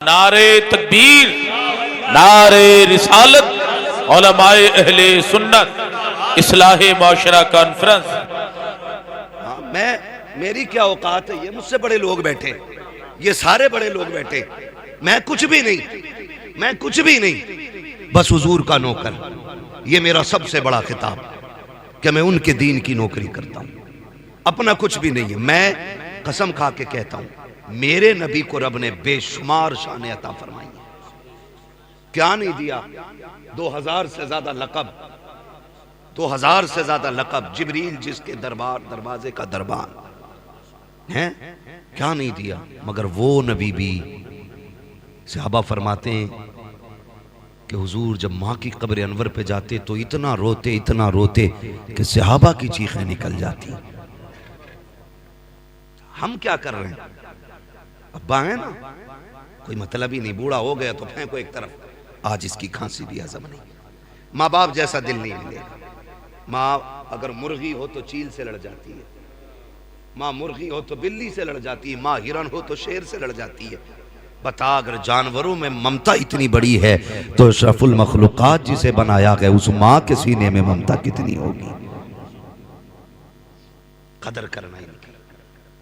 नारे तकबीर, नारे रिसालत, उलमाए अहले सुन्नत, इस्लाहे माशरा कॉन्फ्रेंस। मेरी क्या औकात है? ये मुझसे बड़े लोग बैठे, ये सारे बड़े लोग बैठे, मैं कुछ भी नहीं, मैं कुछ भी नहीं, बस हुजूर का नौकर। ये मेरा सबसे बड़ा खिताब कि मैं उनके दीन की नौकरी करता हूं, अपना कुछ भी नहीं है। मैं कसम खा के कहता हूं, मेरे नबी को रब ने बेशुमार शान अता फरमाई है। क्या नहीं दिया? 2000 से ज्यादा लकब, 2000 से ज्यादा लकब। जिब्रील जिसके दरवाजे का दरबार है, क्या नहीं दिया? मगर वो नबी भी, सहाबा फरमाते हैं कि हुजूर जब माँ की कब्र अनवर पे जाते तो इतना रोते कि सहाबा की चीखें निकल जाती। हम क्या कर रहे हैं? अब्बा है ना, कोई मतलब ही नहीं, बूढ़ा हो गया तो फेंको एक तरफ, आज इसकी खांसी भी हजम नहीं। माँ बाप जैसा दिल नहीं मिलेगा। माँ अगर मुर्गी हो तो चील से लड़ जाती है, माँ मुर्गी हो तो बिल्ली से लड़ जाती है, माँ हिरन हो तो शेर से लड़ जाती है। बता, अगर जानवरों में ममता इतनी बड़ी है तो अशरफुल मखलूकात जिसे बनाया गया उस माँ के सीने में ममता कितनी होगी? कदर करना, इनकी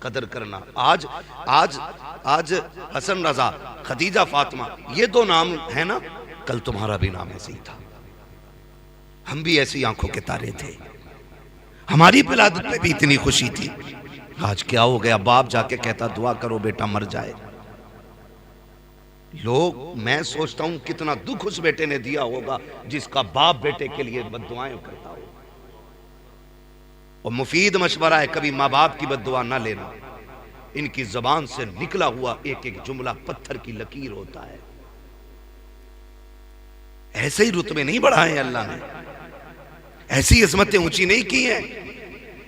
कदर करना। आज आज आज हसन रजा, खदीजा फातिमा, ये दो नाम है ना, कल तुम्हारा भी नाम ऐसे ही था। हम भी ऐसी आंखों के तारे थे, हमारी विलादत में भी इतनी खुशी थी। आज क्या हो गया? बाप जाके कहता दुआ करो बेटा मर जाए। लोग, मैं सोचता हूं कितना दुख उस बेटे ने दिया होगा जिसका बाप बेटे के लिए बद्दुआएं करता हो। और मुफीद मशवरा है, कभी माँ बाप की बद्दुआ ना लेना। इनकी जबान से निकला हुआ एक एक जुमला पत्थर की लकीर होता है। ऐसे ही रुतबे नहीं बढ़ाए अल्लाह ने, ऐसी इस्मतें ऊंची नहीं की हैं,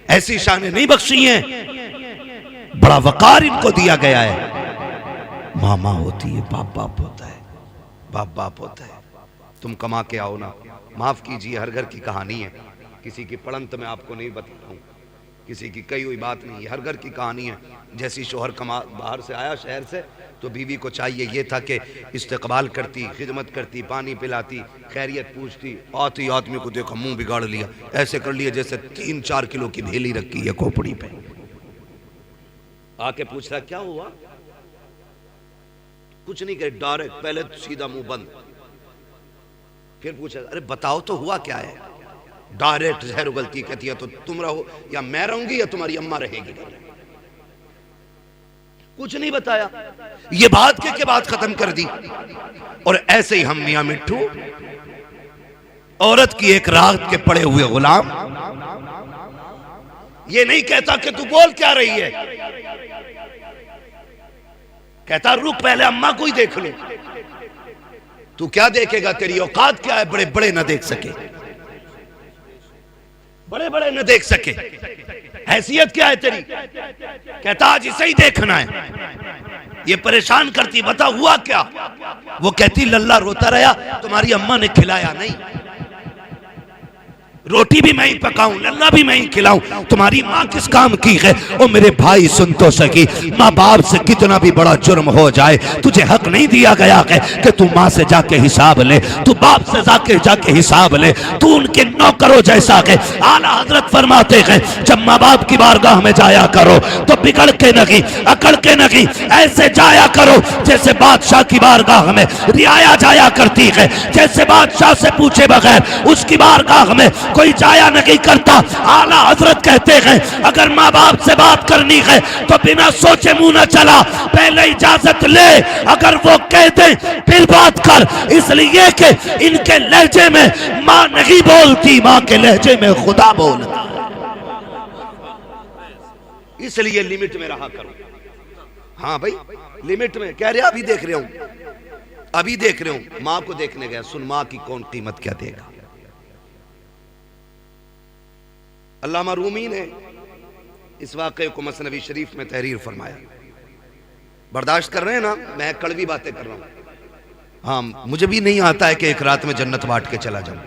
ऐसी शानें नहीं बख्शी हैं। बड़ा वकार इनको दिया गया है। माँ माँ होती है, बाप बाप होता है, बाप बाप होता है। तुम कमा के आओ ना, माफ कीजिए, हर घर की कहानी है, किसी की पड़ंत में आपको नहीं बता रहा हूं, किसी की कही हुई बात नहीं है, हर घर की कहानी है। जैसी शोहर बाहर से आया शहर से, तो बीवी को चाहिए ये था कि इस्तकबाल करती, खिदमत करती, पानी पिलाती, खैरियत पूछती। आती आदमी को देखो मुंह बिगाड़ लिया, ऐसे कर लिया जैसे 3-4 किलो की भेली रखी है खोपड़ी पे। आके पूछ रहा क्या हुआ? कुछ नहीं कहे, डायरेक्ट, पहले सीधा मुंह बंद। फिर पूछा अरे बताओ तो हुआ क्या है? डायरेक्ट जहर उगलती, कहती है तो तुम रहो या मैं रहूंगी या तुम्हारी अम्मा रहेगी। कुछ नहीं बताया, ये बात के बात खत्म कर दी। और ऐसे ही हम मियां मिट्ठू, औरत की एक रात के पड़े हुए गुलाम। ये नहीं कहता कि तू बोल क्या रही है, कहता रुक पहले अम्मा को ही देख लो। तू क्या देखेगा? तेरी औकात क्या है? बड़े बड़े न देख सके, बड़े बड़े न देख सके, हैसियत क्या है तेरी? कहता आज इसे ही देखना है। ये परेशान करती, बता हुआ क्या? वो कहती लल्ला रोता रहा, तुम्हारी अम्मा ने खिलाया नहीं, रोटी भी मैं ही पकाऊं, लल्ला भी मैं ही खिलाऊं, तुम्हारी माँ किस काम की है? ओ मेरे भाई सुन तो सकी, माँ बाप से कितना भी बड़ा जुर्म हो जाए, तुझे हक नहीं दिया गया है कि तू माँ से जाके हिसाब ले, तू बाप से जाके हिसाब ले, तू उनके नौकरों जैसा है। आला हजरत फरमाते हैं जब माँ बाप की बारगाह में जाया करो तो बिगड़ के नहीं, अकड़ के नहीं, ऐसे जाया करो जैसे बादशाह की बारगाह में रियाया जाया करती है, जैसे बादशाह से पूछे बगैर उसकी बारगाह में कोई जाया नहीं करता। आला हजरत कहते हैं अगर माँ बाप से बात करनी है तो बिना सोचे मुंह न चला, पहले इजाजत ले, अगर वो कहते फिर बात कर, इसलिए कि इनके लहजे में माँ नहीं बोलती, माँ के लहजे में खुदा बोलता, इसलिए लिमिट में रहा करो। हाँ भाई लिमिट में, कह रहे अभी देख रहे हूं, अभी देख रहे हूं, माँ को देखने गया, सुन माँ की कौन कीमत क्या देगा। अल्लामा रूमी ने इस वाक़े को मसनवी शरीफ में तहरीर फरमाया। बर्दाश्त कर रहे हैं ना, मैं कड़वी बातें कर रहा हूं। हाँ मुझे भी नहीं आता है कि एक रात में जन्नत बांट के चला जाऊं।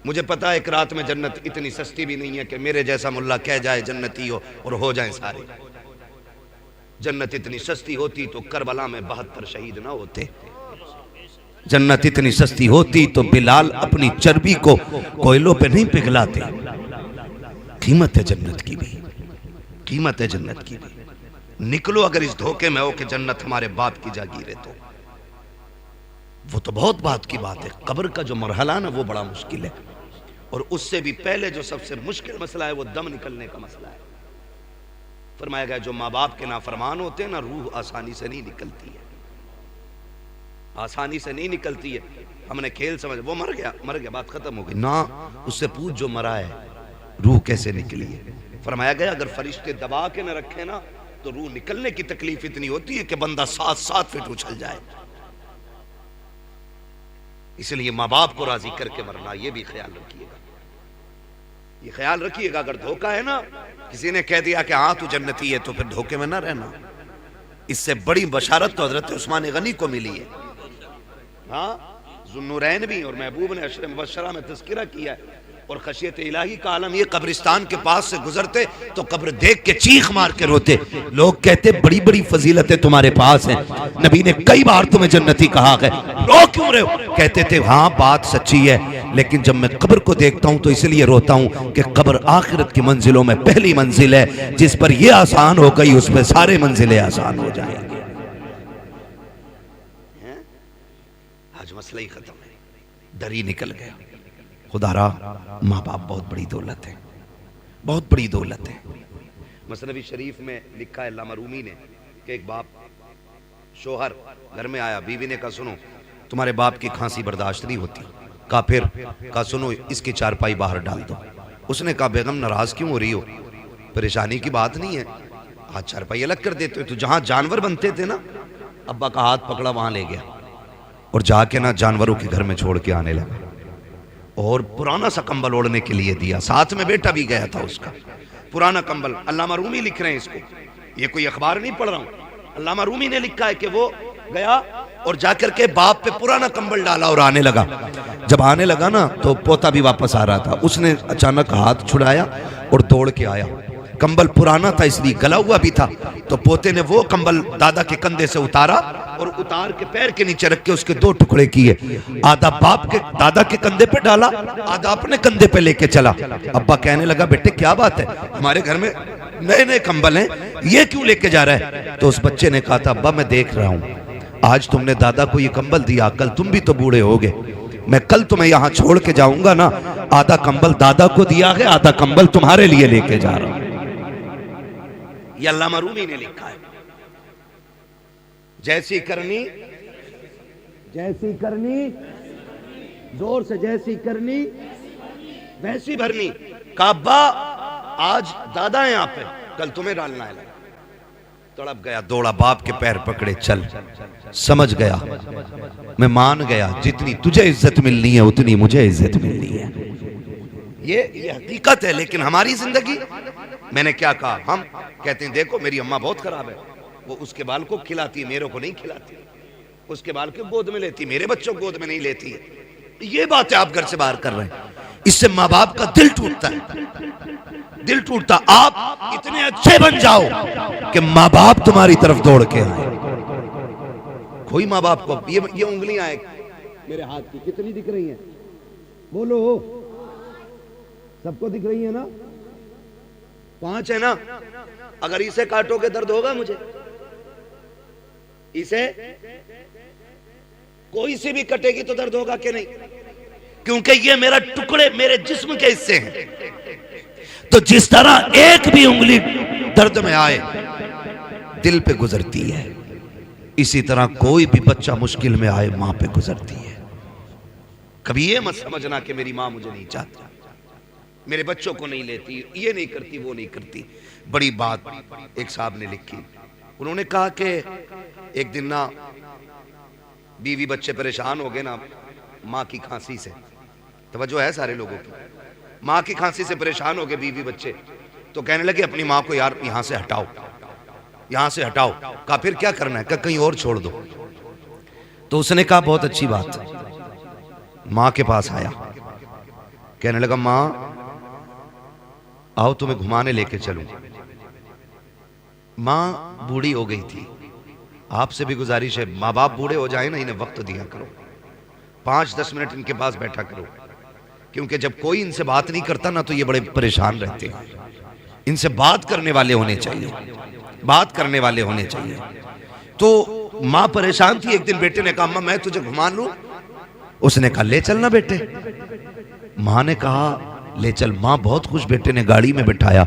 मुझे पता है एक रात में जन्नत इतनी सस्ती भी नहीं है कि मेरे जैसा मुल्ला कह जाए जन्नती हो और हो जाए सारे। जन्नत इतनी सस्ती होती तो करबला में 72 शहीद ना होते। जन्नत इतनी सस्ती होती तो बिलाल अपनी चर्बी को कोयलों पे नहीं पिघलाते। कीमत है जन्नत की भी, कीमत है जन्नत की भी। निकलो अगर इस धोखे में हो कि जन्नत हमारे बाप की जागीर है तो वो तो बहुत बात की बात है। कब्र का जो मरहला ना वो बड़ा मुश्किल है, और उससे भी पहले जो सबसे मुश्किल मसला है वो दम निकलने का मसला है। फरमाया गया जो माँ बाप के नाफरमान होते हैं ना, रूह आसानी से नहीं निकलती है, आसानी से नहीं निकलती है। हमने खेल समझ, वो मर गया बात खत्म हो गई ना। उससे पूछ जो मरा है रूह कैसे निकली है। फरमाया गया अगर फरिश्ते दबा के न रखे ना तो रूह निकलने की तकलीफ इतनी होती है कि बंदा 7-7 फीट उछल जाए। इसलिए माँ बाप को राजी करके मरना, ये भी ख्याल रखिएगा, ये ख्याल रखिएगा। अगर धोखा है ना, किसी ने कह दिया कि हाँ तू जन्नती है, तो फिर धोखे में ना रहना। इससे बड़ी बशारत तो हजरत उस्मान गनी को मिली है। हाँ, ज़ुन्नुरैन भी और महबूब ने अशर मुबश्शरा में तज़किरा किया है। और खशियत इलाही का आलम ये, कब्रिस्तान के पास से गुजरते तो कब्र देख के चीख मार के रोते। लोग कहते बड़ी बड़ी फजीलतें तुम्हारे पास हैं, नबी ने कई बार तुम्हें जन्नती कहा है, रो क्यों रहे हो? कहते थे हाँ बात सच्ची है, लेकिन जब मैं कब्र को देखता हूं तो इसलिए रोता हूं कि कब्र आखिरत की मंजिलों में पहली मंजिल है, जिस पर यह आसान हो गई उस पर सारे मंजिलें आसान हो जाएंगे। आज मसला ही खत्म है, डर ही निकल गया। खुदारा माँ बाप बहुत बड़ी दौलत है, बहुत बड़ी दौलत है। मसनवी शरीफ में लिखा है अल्लामा रूमी ने कि एक बाप शोहर घर में आया, बीवी ने कहा सुनो तुम्हारे बाप की खांसी बर्दाश्त नहीं होती। कहा फिर? कहा सुनो इसकी चारपाई बाहर डाल दो। उसने कहा बेगम नाराज क्यों हो रही हो? परेशानी की बात नहीं है, हाथ चारपाई अलग कर देते हो। तो जहां जानवर बनते थे ना, अब्बा का हाथ पकड़ा वहां ले गया और जाके ना जानवरों के घर में छोड़ के आने लगा, और पुराना सा कंबल ओढ़ने के लिए दिया। साथ में बेटा भी गया था उसका, पुराना कंबल। अल्लामा रूमी लिख रहे हैं इसको, ये कोई अखबार नहीं पढ़ रहा हूं, अल्लामा रूमी ने लिखा है कि वो गया और जाकर के बाप पे पुराना कंबल डाला और आने लगा। जब आने लगा ना तो पोता भी वापस आ रहा था, उसने अचानक हाथ छुड़ाया और दौड़ के आया। कंबल पुराना था इसलिए गला हुआ भी था, तो पोते ने वो कंबल दादा के कंधे से उतारा और उतार के पैर के नीचे रख के उसके 2 टुकड़े किए। आधा बाप के दादा के कंधे पे डाला, आधा अपने कंधे पे लेके चला। अब्बा कहने लगा बेटे क्या बात है, हमारे घर में नए नए कंबल हैं, ये क्यों लेके जा रहा है? तो उस बच्चे ने कहा था अब्बा मैं देख रहा हूँ आज तुमने दादा को ये कंबल दिया, कल तुम भी तो बूढ़े होगे, मैं कल तुम्हें यहाँ छोड़ के जाऊंगा ना, आधा कंबल दादा को दिया है, आधा कंबल तुम्हारे लिए लेके जा रहा हूं। ये अल्लामा रूमी ने लिखा है। जैसी करनी जोर से, जैसी करनी वैसी भरनी। काबा आज दादा है यहाँ पे, कल तुम्हें डालना है। तड़प गया, दौड़ा, बाप के पैर पकड़े, चल। समझ गया, मैं मान गया, जितनी तुझे इज्जत मिलनी है उतनी मुझे इज्जत मिलनी है। ये हकीकत है। लेकिन हमारी जिंदगी, मैंने क्या कहा, हम कहते हैं देखो मेरी अम्मा बहुत खराब है, वो उसके बाल को खिलाती है, मेरे को नहीं खिलाती, उसके बाल को गोद में लेती, मेरे बच्चों को गोद में नहीं लेती है। ये बातें आप घर से बाहर कर रहे हैं, इससे माँ बाप का दिल टूटता है, दिल टूटता। आप इतने अच्छे बन जाओ कि माँ बाप तुम्हारी तरफ दौड़ के आए। कोई माँ बाप को ये उंगलियां मेरे हाथ की कितनी दिख रही हैं? बोलो, सबको दिख रही है ना? 5 है ना? अगर इसे काटोगे दर्द होगा मुझे? इसे कोई सी भी कटेगी तो दर्द होगा कि नहीं? क्योंकि ये मेरा टुकड़े, मेरे जिस्म के हिस्से हैं। तो जिस तरह एक भी उंगली दर्द में आए दिल पे गुजरती है, इसी तरह कोई भी बच्चा मुश्किल में आए मां पे गुजरती है। कभी ये मत समझना कि मेरी मां मुझे नहीं चाहती, मेरे बच्चों को नहीं लेती, ये नहीं करती, वो नहीं करती। बड़ी बात एक साहब ने लिखी, उन्होंने कहा कि एक दिन ना बीवी बच्चे परेशान हो गए ना माँ की खांसी से। तवज्जो है सारे लोगों की? माँ की खांसी से परेशान हो गए बीवी बच्चे, तो कहने लगे अपनी माँ को यार यहाँ से हटाओ, यहाँ से हटाओ। कहा फिर क्या करना है? कहा कहीं और छोड़ दो। तो उसने कहा बहुत अच्छी बात। माँ के पास आया, कहने लगा माँ आओ तुम्हें घुमाने लेके चलूं। माँ बूढ़ी हो गई थी। आपसे भी गुजारिश है, माँ बाप बूढ़े हो जाए ना, इन्हें वक्त दिया करो, 5-10 मिनट इनके पास बैठा करो, क्योंकि जब कोई इनसे बात नहीं करता ना तो ये बड़े परेशान रहते हैं। इनसे बात करने वाले होने चाहिए, बात करने वाले होने चाहिए। तो माँ परेशान थी। एक दिन बेटे ने कहा, अम्मा मैं तुझे घुमा लूं? उसने कहा ले चलना बेटे। माँ ने कहा ले चल। माँ बहुत खुश, बेटे ने गाड़ी में बिठाया,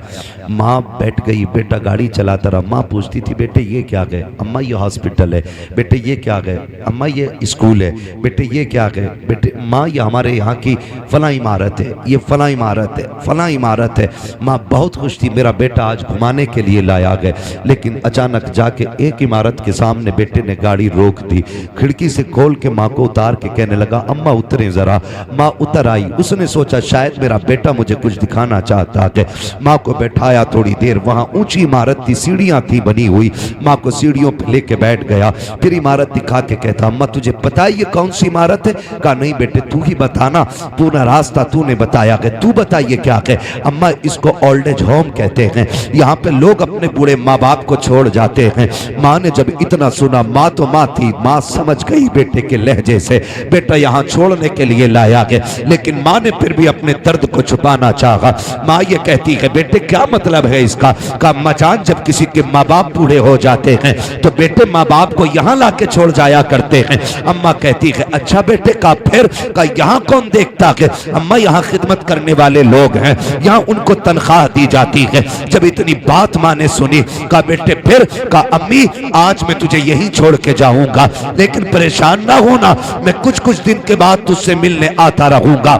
माँ बैठ गई, बेटा गाड़ी चलाता रहा। माँ पूछती थी बेटे ये क्या गए? अम्मा ये हॉस्पिटल है। बेटे ये क्या गए? अम्मा ये स्कूल है। बेटे ये क्या गए? बेटे माँ ये हमारे यहाँ की फलां इमारत है, ये फलां इमारत है, फलां इमारत है। माँ बहुत खुश थी, मेरा बेटा आज घुमाने के लिए लाया गए। लेकिन अचानक जाके एक इमारत के सामने बेटे ने गाड़ी रोक दी, खिड़की से खोल के माँ को उतार के कहने लगा अम्मा उतरे जरा। माँ उतर आई। उसने सोचा शायद मेरा बेटा मुझे कुछ दिखाना चाहता है। माँ को बैठाया, थोड़ी देर वहां ऊंची इमारत थी, सीढ़ियां थी बनी हुई। माँ को सीढ़ियों पे लेके बैठ गया, फिर इमारत दिखा के कहता अम्मा तुझे पता है ये कौन सी इमारत है? कहा नहीं बेटे तू ही बताना, पूरा रास्ता तूने बताया है, तू बताइए क्या है? अम्मा इसको ओल्ड एज होम कहते हैं, यहाँ पे लोग अपने बूढ़े माँ बाप को छोड़ जाते हैं। माँ ने जब इतना सुना, माँ तो माँ थी, माँ समझ गई बेटे के लहजे से बेटा यहाँ छोड़ने के लिए लाया गया। लेकिन माँ ने फिर भी अपने दर्द को छुपाना चाहा। माँ ये कहती है बेटे क्या मतलब है इसका? का मचान जब किसी के माँ बाप बूढ़े हो जाते हैं तो बेटे माँ बाप को यहाँ लाके छोड़ जाया करते हैं। अम्मा कहती है अच्छा बेटे का फिर? का यहाँ कौन देखता है? अम्मा यहाँ खिदमत करने वाले लोग हैं, यहाँ उनको तनख्वाह दी जाती है। जब इतनी बात माँ ने सुनी, का बेटे फिर? का अम्मी आज मैं तुझे यहीं छोड़ के जाऊंगा, लेकिन परेशान ना होना, मैं कुछ कुछ दिन के बाद तुझसे मिलने आता रहूंगा।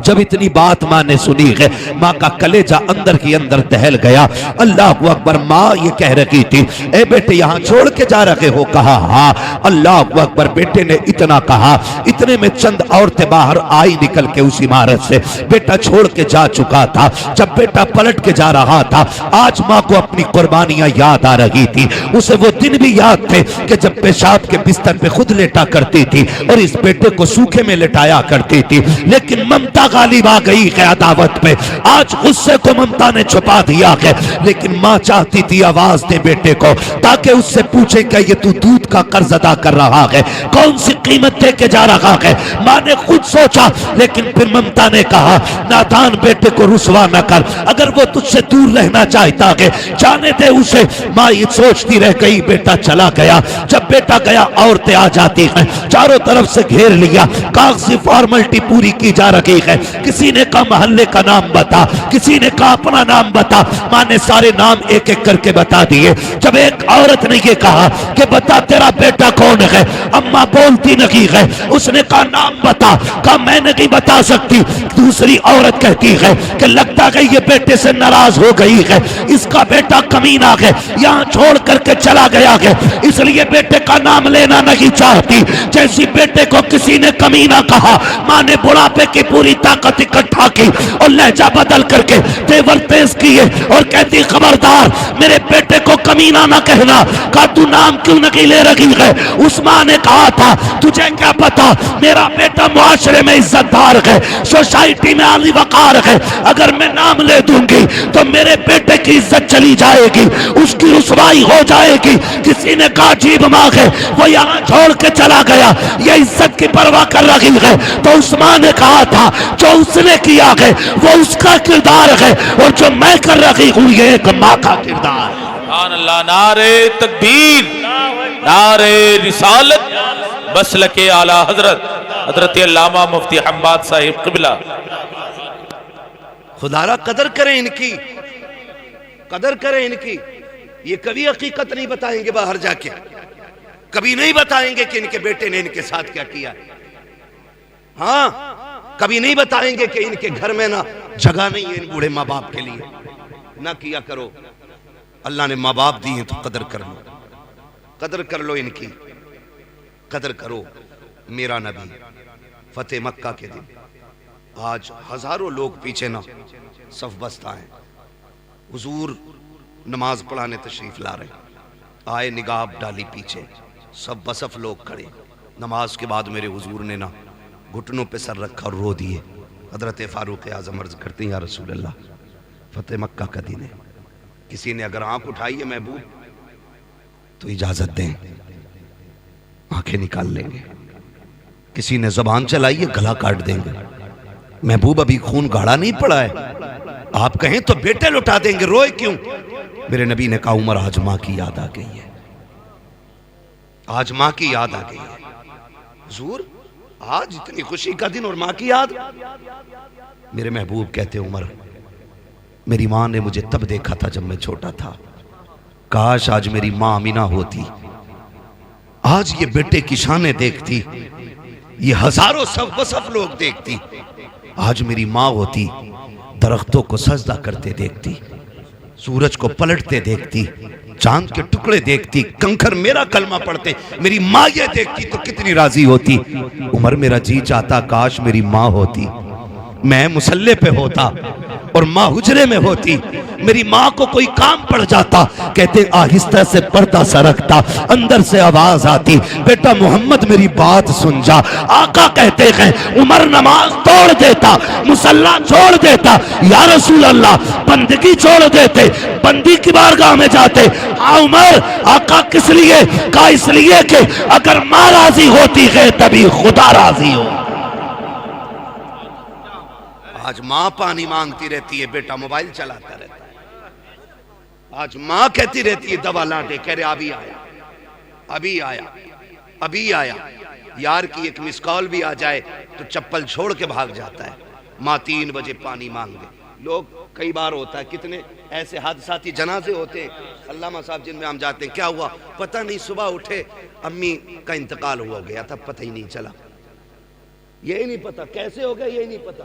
जब इतनी बात माँ ने सुनी है, माँ का कलेजा अंदर ही अंदर दहल गया। अल्लाह अकबर। माँ ये कह रही थी ए बेटे यहाँ छोड़ के जा रहे हो? कहा हाँ। अल्लाह अकबर। बेटे ने इतना कहा, इतने में चंद औरतें बाहर आई निकल के उस इमारत से। बेटा छोड़ के जा चुका था। जब बेटा पलट के जा रहा था, आज माँ को अपनी कुर्बानियां याद आ रही थी। उसे वो दिन भी याद थे कि जब पेशाब के बिस्तर पे खुद लेटा करती थी और इस बेटे को सूखे में लेटाया करती थी। लेकिन ममता गालिब आ गई है अदावत पे। आज गुस्से को ममता ने छुपा दिया है, लेकिन माँ चाहती थी आवाज दे बेटे को, ताकि उससे पूछे कि ये तू दूध का कर्ज अदा कर रहा है, कौन सी कीमत दे के जा रहा है। माँ ने खुद सोचा, लेकिन फिर ममता ने कहा नादान बेटे को रुसवा न कर, अगर वो तुझसे दूर रहना चाहता है जाने दे उसे। माँ ये सोचती रह गई, बेटा चला गया। जब बेटा गया, औरतें आ जाती हैं, चारों तरफ से घेर लिया, कागजी फॉर्मेलिटी पूरी की जा रही है। किसी ने कहा मोहल्ले का नाम बता, किसी ने कहा अपना नाम बता। माँ ने सारे नाम एक एक करके बता दिए। जब एक औरत ने ये कहा कि बता तेरा बेटा कौन है, अम्मा बोलती नहीं है। उसने कहा नाम बता, कहा मैं नहीं बता सकती। दूसरी औरत कहती है कि लगता है ये बेटे से नाराज हो गई है, इसका बेटा कमीना है, यहाँ छोड़ करके चला गया है, इसलिए बेटे का नाम लेना नहीं चाहती। जैसी बेटे को किसी ने कमीना कहा, माँ ने बुढ़ापे की पूरी ताकत इकट्ठा की और लहजा बदल करके तेवर तेज किए और कहती खबरदार मेरे बेटे को कमीना ना कहना। कहा तू नाम क्यों नहीं ले रही है? उस माँ ने कहा था तुझे क्या पता, मेरा बेटा मुआशरे में इज्जतदार है, सोसाइटी में आली वकार है, अगर मैं नाम ले दूंगी तो मेरे बेटे की इज्जत चली जाएगी, उसकी रुसवाई हो जाएगी। किसी ने कहा अजीब माँ है, वो यहाँ छोड़ के चला गया, ये इज्जत की परवाह कर रही है। तो उस माँ ने कहा था जो उसने किया है वो उसका किरदार है, और जो मैं कर रही हूँ ये एक माँ का किरदार है। अल्लाह। नारे तकबीर, नारे रिसालत, मसलके आला हजरत हजरत अल्लामा मुफ्ती हम्माद साहिब क़िबला। खुदारा कदर करें इनकी, कदर करें इनकी। ये कभी हकीकत नहीं बताएंगे बाहर जाके, कभी नहीं बताएंगे कि इनके बेटे ने इनके साथ क्या किया। हाँ, कभी नहीं बताएंगे कि इनके घर में ना जगह नहीं है इन बूढ़े माँ बाप के लिए। ना किया करो, अल्लाह ने माँ बाप दिए तो कदर कर लो, कदर कर लो इनकी, कदर करो। मेरा नबी फतेह मक्का के दिन आज हजारों लोग पीछे ना सफ बस्ता है, हुजूर नमाज पढ़ाने तशरीफ ला रहे, आए निगाह डाली पीछे, सब बसफ लोग खड़े। नमाज के बाद मेरे हुजूर ने ना घुटनों पे सर रखा और रो दिए। हजरत फारूक आजम अर्ज करते हैं या रसूल अल्लाह फतेह मक्का का दिन है, किसी ने अगर आंख उठाई है महबूब तो इजाजत दें, आंखें निकाल लेंगे। किसी ने जबान चलाई है गला काट देंगे। महबूब अभी खून गाढ़ा नहीं पड़ा है, आप कहें तो बेटे लुटा देंगे, रोए क्यों? मेरे नबी ने कहा उमर आज मां की याद आ गई है, आज मां की याद आ गई है। हुजूर आज इतनी खुशी का दिन और मां की याद। मेरे महबूब कहते उमर मेरी मां ने मुझे तब देखा था जब मैं छोटा था, काश आज मेरी मां अमीना होती, आज ये बेटे की शानें देखती, ये हजारों सब वसफ लोग देखती, आज मेरी मां होती दरख्तों को सजदा करते देखती, सूरज को पलटते देखती, चांद के टुकड़े देखती, कंकर मेरा कलमा पढ़ते, मेरी मां ये देखती तो कितनी राजी होती। उमर मेरा जी चाहता काश मेरी मां होती, मैं मुसल्ले पे होता और मां हुजरे में होती, मेरी मां को कोई काम पड़ जाता, कहते आहिस्ता से पर्दा सरकता, अंदर से आवाज आती बेटा मोहम्मद मेरी बात सुन जा। आका कहते हैं उमर नमाज तोड़ देता, मुसल्ला छोड़ देता, या रसूल अल्लाह बंदगी छोड़ देते, बंदी की बारगाह में जाते। हाँ उमर, आका किस लिए? कहा इसलिए कि अगर मां राजी होती है तभी खुदा राजी हो। आज मां पानी मांगती रहती है, बेटा मोबाइल चलाता रहता है। आज मां कहती रहती है दवा ला दे, कह रहे अभी आया, अभी आया, अभी आया। यार की एक मिस कॉल भी आ जाए तो चप्पल छोड़ के भाग जाता है। मां 3 बजे पानी मांगे। लोग कई बार होता है, कितने ऐसे हादसाती जनाजे होते हैं, अल्लामा साहब जिनमें हम जाते हैं, क्या हुआ पता नहीं, सुबह उठे अम्मी का इंतकाल हुआ गया था, पता ही नहीं चला, यही नहीं पता कैसे हो गया, यही नहीं पता।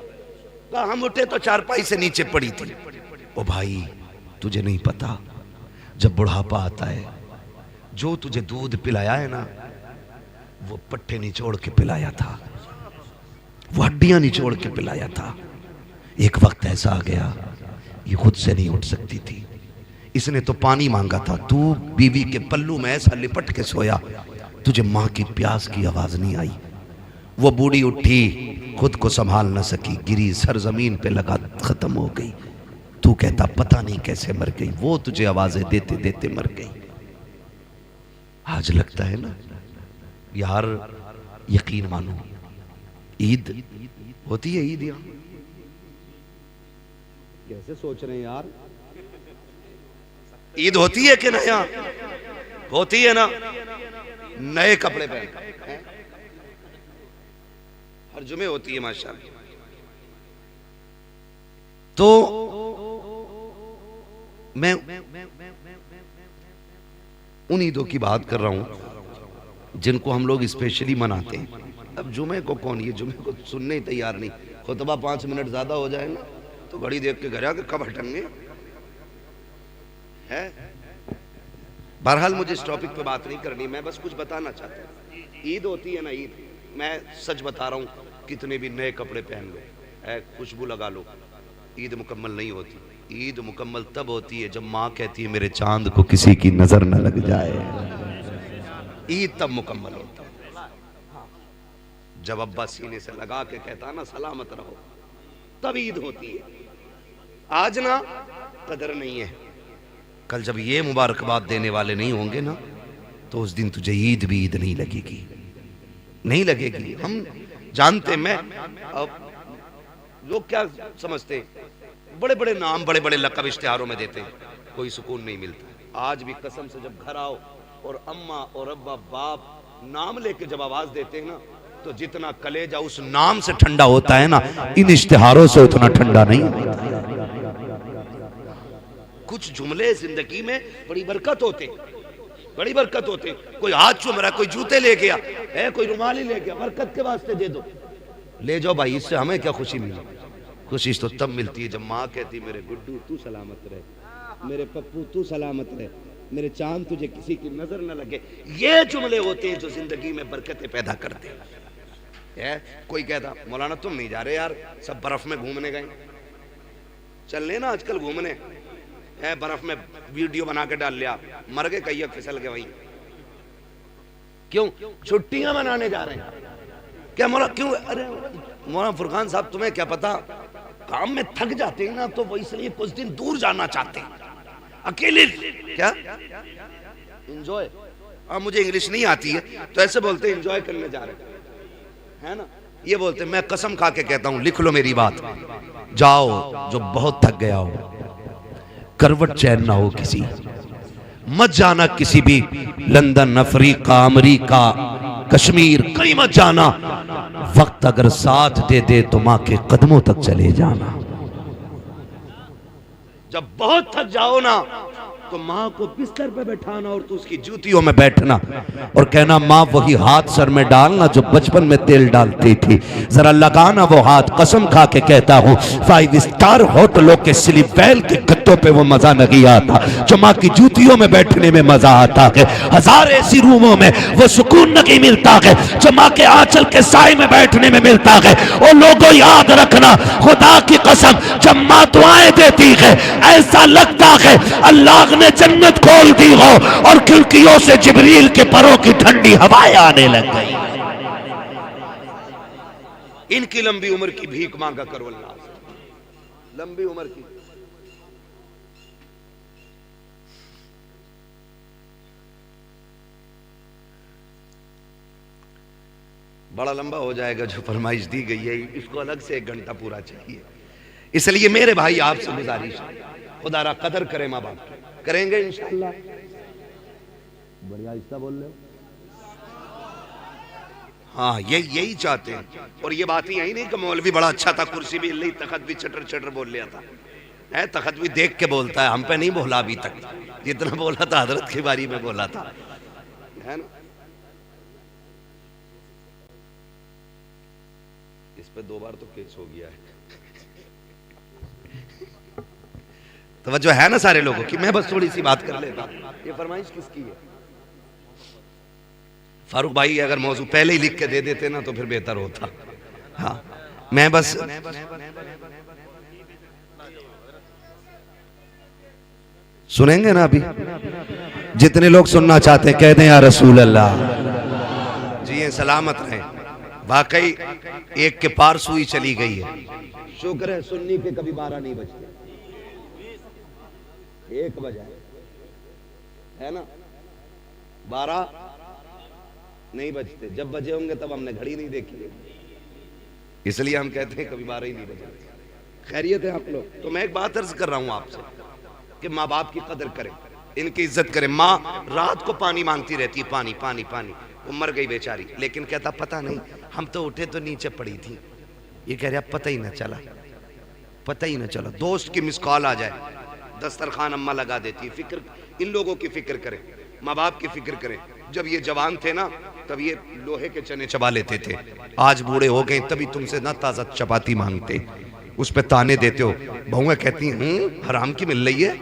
कहा हम उठे तो चारपाई से नीचे पड़ी थी। ओ भाई तुझे नहीं पता, जब बुढ़ापा आता है जो तुझे दूध पिलाया है ना, वो पट्टे निचोड़ के पिलाया था, वो हड्डियां निचोड़ के पिलाया था। एक वक्त ऐसा आ गया ये खुद से नहीं उठ सकती थी, इसने तो पानी मांगा था, तू बीवी के पल्लू में ऐसा लिपट के सोया, तुझे मां की प्यास की आवाज नहीं आई। वो बूढ़ी उठी, खुद को संभाल न सकी, गिरी, सर जमीन पे लगा, खत्म हो गई। तू कहता पता नहीं कैसे मर गई, वो तुझे आवाजें देते देते मर गई। आज लगता है ना यार, यकीन मानो ईद होती है, ईद यहां कैसे सोच रहे हैं यार, ईद होती है कि नहीं? होती है ना, नए कपड़े पहन हर जुमे होती है माशाअल्लाह। तो मैं उन ईदों की बात कर रहा हूं जिनको हम लोग स्पेशली मनाते हैं। अब जुमे को कौन, ये जुमे को सुनने ही तैयार नहीं, खुतबा 5 मिनट ज्यादा हो जाए ना तो घड़ी देख के घर आके कब हटेंगे है। बहरहाल मुझे इस टॉपिक पे बात नहीं करनी, मैं बस कुछ बताना चाहता हूँ। ईद होती है ना, ईद, मैं सच बता रहा हूँ, कितने भी नए कपड़े पहन लो, खुशबू लगा लो, ईद मुकम्मल नहीं होती। ईद मुकम्मल तब होती है जब माँ कहती है मेरे चांद को किसी की नजर न लग जाए, ईद तब मुकम्मल होता है। जब अब्बा सीने से लगा के कहता ना सलामत रहो, तब ईद होती है। आज ना कदर नहीं है, कल जब ये मुबारकबाद देने वाले नहीं होंगे ना, तो उस दिन तुझे ईद भी ईद नहीं लगेगी, नहीं लगेगी। हम जानते, मैं अब लोग क्या समझते, बड़े बड़े नाम, बड़े बड़े लक़ब इश्तिहारों में देते हैं, कोई सुकून नहीं मिलता। आज भी कसम से जब घर आओ और अम्मा और अब्बा बाप नाम लेके जब आवाज देते हैं ना, तो जितना कलेजा उस नाम से ठंडा होता है ना, इन इश्तिहारों से उतना ठंडा नहीं होता। कुछ जुमले जिंदगी में बड़ी बरकत होते, बड़ी बरकत होते। कोई हाथ चूम रहा, कोई जूते ले गया है, कोई रुमाल ही ले गया, बरकत के वास्ते दे दो, ले जाओ भाई, इससे हमें क्या खुशी मिली? खुशी तो तब मिलती है जब माँ कहती मेरे गुड्डू तू सलामत रहे, मेरे पप्पू तू सलामत रहे, मेरे चांद तुझे किसी की नजर न लगे। ये जुमले होते हैं जो जिंदगी में बरकतें पैदा करते हैं। कोई कहता मौलाना तुम नहीं जा रहे यार, सब बर्फ में घूमने गए, चलने ना आजकल घूमने, बर्फ में वीडियो बना के डाल लिया, मर गए कहीं फिसल के वहीं, क्यों छुट्टियां मनाने जा रहे हैं क्या मौलाना? क्यों? अरे मौलाना फुरकान साहब तुम्हें क्या पता, काम में थक जाते हैं ना, तो वो इसलिए कुछ दिन दूर जाना चाहते हैं। अकेले क्या एंजॉय, मुझे इंग्लिश नहीं आती है तो ऐसे बोलते एंजॉय करने जा रहे है ना, ये बोलते मैं कसम खा के कहता हूं, लिख लो मेरी बात, जाओ जो बहुत थक गया हो, करवट चैन ना हो किसी, मत जाना किसी भी लंदन, अफ्रीका, अमेरिका, कश्मीर, कहीं मत जाना। वक्त अगर साथ दे दे तो मां के कदमों तक चले जाना। जब बहुत थक जाओ ना तो माँ को बिस्तर पे बैठाना और तो उसकी जूतियों में बैठना और कहना माँ वही हाथ सर में डालना जो बचपन में तेल डालती थी, जरा लगाना वो हाथ, कसम खा के कहता हूँ 5 स्टार होटलों के स्लीप वेल के गद्दों पे वो मजा नहीं आता जो माँ की जूतियों में बैठने में मजा आता है। 1000 ऐसी रूमों में वो सुकून नहीं मिलता है जो माँ के आंचल के साए में बैठने में मिलता है। और लोगों याद रखना, खुदा की कसम जब माँ दुआएं देती है ऐसा लगता है अल्लाह ने जन्नत खोल दी हो और खिड़कियों से जिब्रील के परों की ठंडी हवाएं आने लग गई। इनकी लंबी उम्र की भीख मांगा करो अल्लाह से, लंबी उम्र की। बड़ा लंबा हो जाएगा जो फरमाइश दी गई है, इसको अलग से 1 घंटा पूरा चाहिए। इसलिए मेरे भाई आपसे गुजारिश, खुदारा कदर करें माँ बाप, करेंगे इंशाअल्लाह। बढ़िया आहिस्ता बोल रहे हो। हाँ यही चाहते हैं। और ये बात यही नहीं कि मौलवी बड़ा अच्छा था, कुर्सी भी हिल, तखत भी चटर चटर बोल लिया था, है तखत भी देख के बोलता है, हम पे नहीं बोला अभी तक, जितना बोला था हजरत की बारी में बोला था, है ना। इस पे 2 बार तो केस हो गया है। तवज्जो है ना सारे लोगों की, मैं बस थोड़ी सी बात कर लेता। ये फरमाइश किसकी है? फारूक भाई अगर मौजू पहले ही लिख के दे देते ना तो फिर बेहतर होता। हाँ मैं बस सुनेंगे ना अभी, जितने लोग सुनना चाहते हैं कह दें या रसूल अल्लाह। जी ये सलामत रहे। वाकई एक के पार सुई चली गई है, शुक्र है सुन्नी के कभी 12 नहीं बजते, 1 बजा है ना, 12 नहीं बजते। जब बजे होंगे तब हमने घड़ी नहीं देखी, इसलिए हम कहते हैं कभी 12 ही नहीं बजे। खैरियत है आप लोग। तो मैं एक बात अर्ज कर रहा हूं आपसे कि माँ बाप की कदर करें, इनकी इज्जत करें। माँ रात को पानी मांगती रहती है, पानी पानी पानी, वो मर गई बेचारी, लेकिन कहता पता नहीं हम तो उठे तो नीचे पड़ी थी। ये कह रहा पता ही ना चला, पता ही ना चला। दोस्त की मिस कॉल आ जाए, दस्तरखान अम्मा लगा देती है। फिक्र, इन लोगों की फिक्र करें, माँ बाप की फिक्र करें। जब ये जवान थे ना तब ये लोहे के चने चबा लेते थे, आज बूढ़े हो गए तभी तुमसे ना ताजा चपाती मांगते, उस पे ताने देते हो। बहुएं कहती हराम की मिल रही है,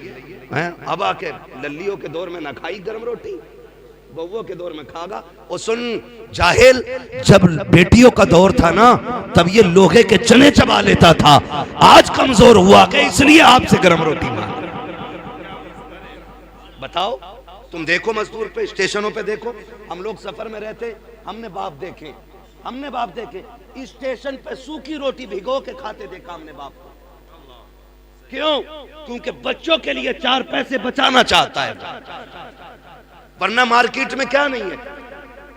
अब आके लल्लियों के दौर में ना खाई गर्म रोटी, बहुओं के दौर में खागा। और सुन जाहिल, जब बेटियों का दौर था ना तब ये लोहे के चने चबा लेता था, आज कमजोर हुआ कि इसलिए आपसे गर्म रोटी मांग। बताओ, तुम देखो मजदूर पे, स्टेशनों पे देखो, हम लोग सफर में रहते, हमने बाप देखे, हमने बाप देखे स्टेशन पे सूखी रोटी भिगो के खाते देखा हमने बाप को। क्यों? क्योंकि बच्चों के लिए 4 पैसे बचाना चाहता है, वरना मार्केट में क्या नहीं है।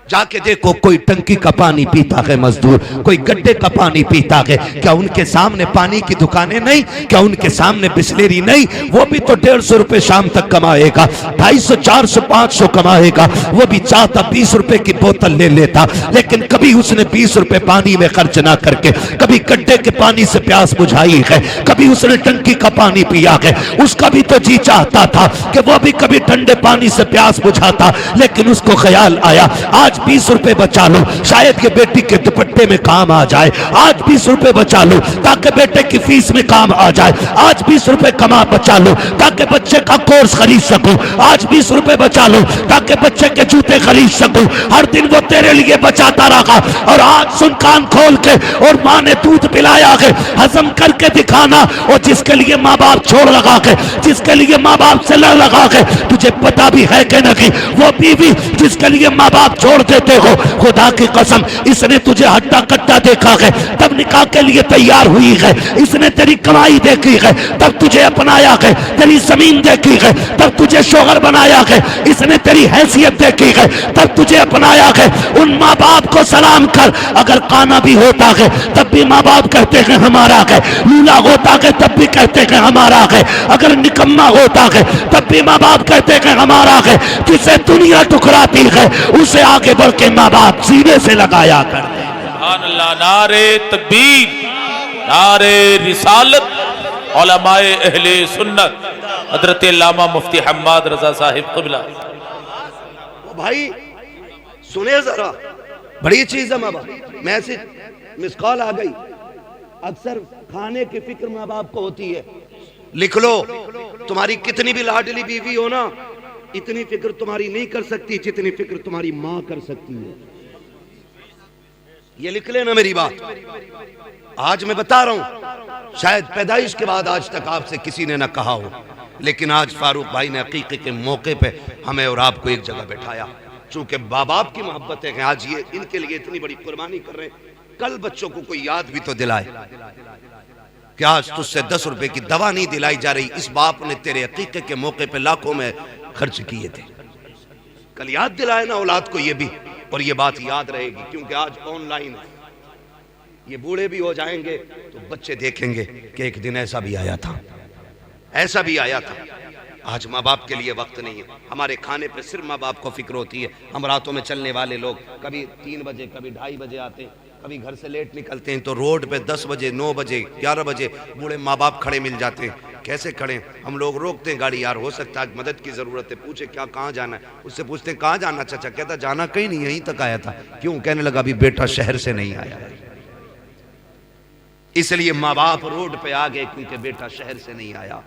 जाके देखो, कोई टंकी का पानी पीता है मजदूर, कोई गड्ढे का पानी पीता है। क्या उनके सामने पानी की दुकानें नहीं? क्या उनके सामने बिस्लेरी नहीं? वो भी तो 150 रुपए शाम तक कमाएगा, 250, 400, 500 कमाएगा। वो भी चाहता 20 रुपए की बोतल ले लेता, लेकिन कभी उसने 20 रुपए पानी में खर्च ना करके कभी गड्ढे के पानी से प्यास बुझाई है, कभी उसने टंकी का पानी पिया है। उसका भी तो जी चाहता था कि वो भी कभी ठंडे पानी से प्यास बुझाता, लेकिन उसको ख्याल आया आज 20 रुपए बचा लो, शायद ये बेटी के दुपट्टे में काम आ जाए। आज 20 रुपए बचा लो ताकि बेटे की फीस में काम आ जाए। आज 20 रुपए कमा बचा लो ताकि बच्चे का कोर्स खरीद सकूं। आज 20 रुपए बचा लो ताकि बच्चे के जूते खरीद सकूं। हर दिन वो तेरे लिए बचाता रहा, और आज सुन कान खोल के, और माँ ने दूध पिलाया है, हजम करके दिखाना। और जिसके लिए माँ बाप छोड़ लगा के, जिसके लिए माँ बाप से लड़ लगा के, तुझे पता भी है कि नहीं, वो बीवी जिसके लिए माँ बाप छोड़ देते हो। खुदा की कसम, इसने तुझे हट्टा कट्टा देखा है तब निकाह के लिए तैयार हुई है, इसने तेरी कमाई देखी है तब तुझे अपनाया है, तेरी जमीन देखी है तब तुझे शोहर बनाया है, इसने तेरी हैसियत देखी है तब तुझे अपनाया है। उन माँ बाप को सलाम कर, अगर काना भी होता है तब भी माँ बाप कहते हैं हमारा है, लूला होता है तब भी कहते हैं हमारा है, अगर निकम्मा होता है तब भी माँ बाप कहते हैं हमारा है। जिसे दुनिया ठुकराती है उसे आगे बढ़ के माँ बाप सीने से लगाया करते हैं। सुभान अल्लाह, नारे तकबीर, नारे रिसालत, उलमाए अहले सुन्नत हजरत अल्लामा मुफ्ती हम्माद रजा साहिब क़िबला। भाई सुने जरा, बड़ी चीज है माँ बाप। मैसेज मिस कॉल आ गई। अक्सर खाने की फिक्र माँ बाप को होती है, लिख लो, तुम्हारी कितनी भी लाडली बीवी हो ना, इतनी फिक्र तुम्हारी नहीं कर सकती जितनी फिक्र तुम्हारी माँ कर सकती है। ये लिख लेना मेरी बात। आज मैं बता रहा हूं, शायद पैदाइश के बाद आज तक आपसे किसी ने ना कहा हो, लेकिन आज फारूक भाई ने अकीके के मौके पे हमें और आपको एक जगह बैठाया। चूंकि बाप बाप की मोहब्बतें हैं, आज ये इनके लिए इतनी बड़ी कुर्बानी कर रहे हैं, कल बच्चों को कोई याद भी तो दिलाए कि आज तुझसे 10 रुपए की दवा नहीं दिलाई जा रही, इस बाप ने तेरे अकीके के मौके पे लाखों में खर्च किए थे। कल याद दिलाए ना औलाद को ये भी, और ये बात याद रहेगी, क्योंकि आज ऑनलाइन है। ये बूढ़े भी हो जाएंगे तो बच्चे देखेंगे कि एक दिन ऐसा भी आया था, ऐसा भी आया था। आज माँ बाप के लिए वक्त नहीं है। हमारे खाने पे सिर्फ माँ बाप को फिक्र होती है। हम रातों में चलने वाले लोग कभी 3 बजे कभी 2:30 बजे आते हैं, कभी घर से लेट निकलते हैं तो रोड पे 10 बजे 9 बजे 11 बजे बूढ़े माँ बाप खड़े मिल जाते हैं। कैसे खड़े? हम लोग रोकते हैं गाड़ी, यार हो सकता है मदद की जरूरत है, पूछे क्या कहाँ जाना है, उससे पूछते हैं कहाँ जाना चाचा, कहता जाना कहीं नहीं, यहीं तक आया था। क्यों? कहने लगा अभी बेटा शहर से नहीं आया। इसलिए माँ बाप रोड पे आ गए क्योंकि बेटा शहर से नहीं आया।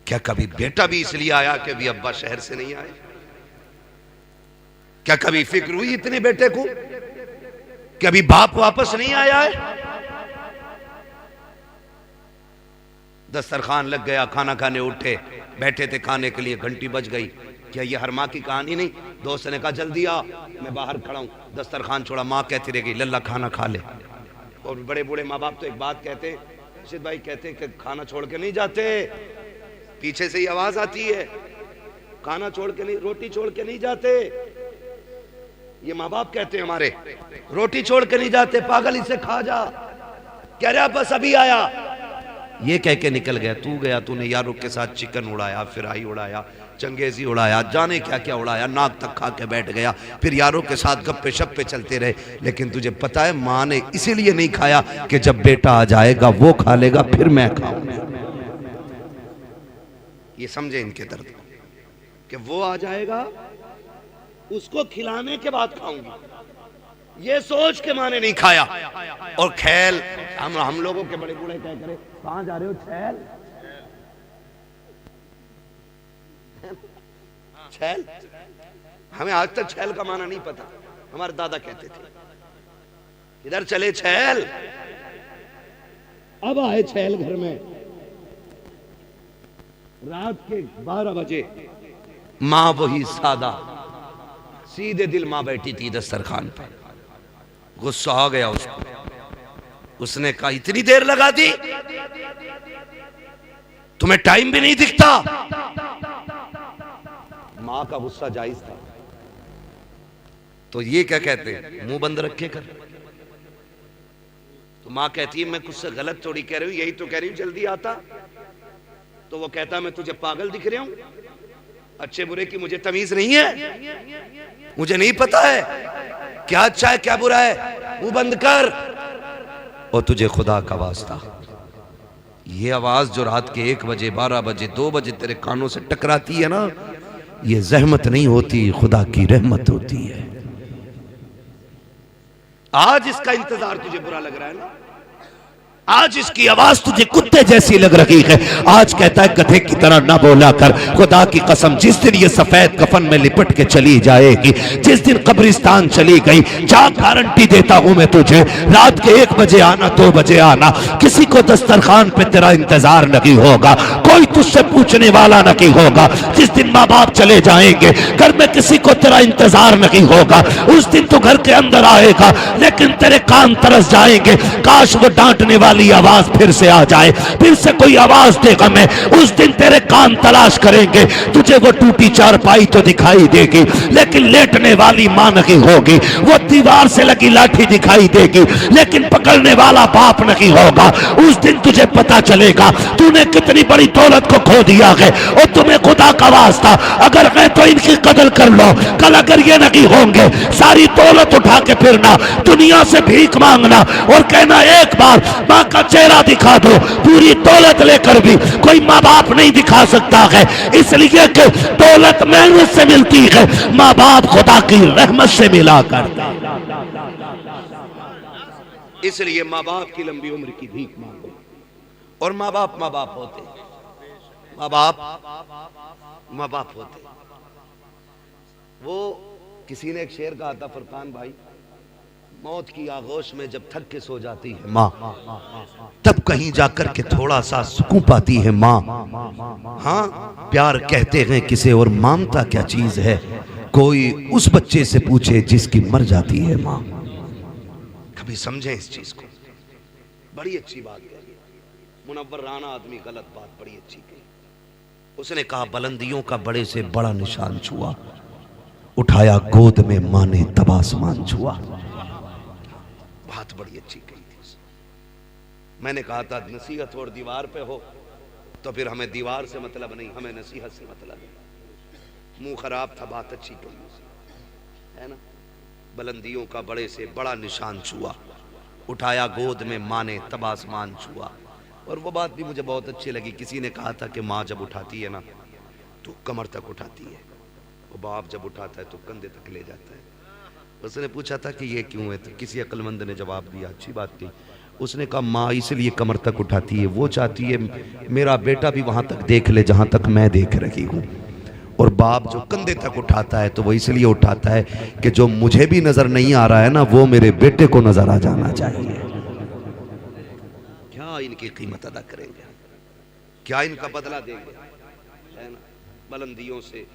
क्या कभी बेटा भी इसलिए आया कि अभी अब्बा शहर से नहीं आए? क्या कभी फिक्र हुई इतने बेटे को कि अभी बाप वापस नहीं आया है? दस्तरखान लग गया, खाना खाने उठे, बैठे थे खाने के लिए, घंटी बज गई। क्या ये हर माँ की कहानी नहीं? दोस्त ने कहा जल्दी आ, मैं बाहर खड़ा हूं। दस्तरखान छोड़ा, माँ कहती रह गई लल्ला खाना खा ले। और बड़े बूढ़े माँ बाप तो एक बात कहते हैं, रशीद भाई कहते हैं कि खाना छोड़ के नहीं जाते, पीछे से ही आवाज आती है, खाना छोड़ के नहीं, रोटी छोड़ के नहीं जाते। ये माँ बाप कहते हैं हमारे, रोटी छोड़ के नहीं जाते, पागल इसे खा जा। कह रहा बस अभी आया, ये कह के निकल गया। तू गया, तूने यारों के साथ चिकन उड़ाया, फिराई उड़ाया, चंगेजी उड़ाया, जाने क्या क्या उड़ाया, नाक तक खा के बैठ गया, फिर यारों के साथ गप्पे शप्पे चलते रहे। लेकिन तुझे पता है माँ ने इसीलिए नहीं खाया कि जब बेटा आ जाएगा वो खा लेगा, फिर मैं खाऊंगा। ये समझे इनके दर्द कि वो आ जाएगा उसको खिलाने के बाद खाऊंगी, ये सोच के माँ ने नहीं खाया। और खैल हम लोगों के बड़े बूढ़े क्या करे, कहां जा रहे हो? छैल छैल, हमें आज तक छैल का माना नहीं पता। हमारे दादा कहते थे इधर चले छैल, अब आए छैल घर में। रात के 12 बजे माँ वही सादा सीधे दिल माँ बैठी थी दस्तरखान पे। गुस्सा आ गया उसको, उसने कहा इतनी देर लगा दी, तुम्हें टाइम भी नहीं दिखता। माँ का गुस्सा जायज था। तो ये क्या कहते हैं, मुंह बंद रखे कर। तो माँ कहती है मैं कुछ से गलत थोड़ी कह रही हूं, यही तो कह रही हूं जल्दी आता। तो वो कहता मैं तुझे पागल दिख रहा हूं, अच्छे बुरे की मुझे तमीज नहीं है, मुझे नहीं पता है क्या अच्छा है क्या बुरा है, मुंह बंद कर। और तुझे खुदा का वास्ता, ये आवाज जो रात के 1 बजे 12 बजे 2 बजे तेरे कानों से टकराती है ना, ये जहमत नहीं होती, खुदा की रहमत होती है। आज इसका इंतजार तुझे बुरा लग रहा है ना, आज इसकी आवाज तुझे कुत्ते जैसी लग रही है। आज कहता है गधे की तरह ना बोला कर। खुदा की कसम, जिस दिन ये सफेद कफन में लिपट के चली जाएगी, जिस दिन कब्रिस्तान चली गई, जा गारंटी देता हूं मैं तुझे, रात के 1 बजे आना, 2 बजे आना, किसी को दस्तरखान पे तेरा इंतजार नहीं होगा, कोई तुझसे पूछने वाला नहीं होगा। जिस दिन माँ बाप चले जाएंगे, घर में किसी को तेरा इंतजार नहीं होगा। उस दिन तू घर के अंदर आएगा, लेकिन तेरे कान तरस जाएंगे, काश वो डांटने वाली आवाज फिर से आ जाए, फिर से कोई आवाज देगा। मैं उस दिन तेरे कान तलाश करेंगे, तुझे वो टूटी चारपाई तो दिखाई देगी, लेकिन लेटने वाली मां नहीं होगी। वो दीवार से लगी लाठी दिखाई देगी, लेकिन पकड़ने वाला बाप नहीं होगा। उस दिन तुझे पता चलेगा तूने कितनी बड़ी दौलत को खो दिया है, और तुम्हें खुदा का वास्ता अगर है तो इनकी कदर कर लो। कल अगर ये नहीं होंगे, सारी दौलत उठा के फिरना, दुनिया से भीख मांगना और कहना एक बार मां का चेहरा दिखा दो। पूरी दौलत लेकर भी कोई माँ बाप नहीं दिखा सकता है, इसलिए कि दौलत मेहनत से मिलती है, माँ बाप खुदा की रहमत से मिला करता। इसलिए माँ बाप की लंबी उम्र की भीख मांगो। और माँ बाप होते, माँ बाप होते। वो किसी ने एक शेर कहा था, फरकान भाई, मौत की आगोश में जब थक के सो जाती है माँ, तब कहीं जाकर के थोड़ा सा सुकून पाती है माँ। हाँ, प्यार कहते हैं किसे और ममता क्या चीज है, कोई उस बच्चे से पूछे जिसकी मर जाती है माँ। कभी समझें इस चीज को। बड़ी अच्छी बात कही मुनव्वर राना आदमी, गलत बात बड़ी अच्छी कही। उसने कहा बुलंदियों का बड़े से बड़ा निशान छुआ, उठाया गोद में माँ ने तब आसमान छुआ। बात बड़ी अच्छी कही थी। मैंने कहा था नसीहत और दीवार पे हो तो फिर हमें दीवार से मतलब नहीं, हमें नसीहत से मतलब है। मुंह खराब था, बात अच्छी कही है ना। बुलंदियों का बड़े से बड़ा निशान छुआ, उठाया गोद में माँ ने तब आसमान छुआ। और वो बात भी मुझे बहुत अच्छी लगी। किसी ने कहा था कि माँ जब उठाती है ना तो कमर तक उठाती है, और बाप जब उठाता है तो कंधे तक ले जाता है। उसने पूछा था कि ये क्यों है, तो किसी अक्लमंद ने जवाब दिया, अच्छी बात थी। उसने कहा माँ इसलिए कमर तक उठाती है, वो चाहती है मेरा बेटा भी वहां तक देख ले जहां तक मैं देख रही हूँ। और बाप जो कंधे तक उठाता है तो वो इसलिए उठाता है कि जो मुझे भी नजर नहीं आ रहा है ना, वो मेरे बेटे को नजर आ जाना चाहिए। क्या इनकी कीमत अदा करेंगे, क्या इनका बदला देंगे, है ना। बुलंदियों से,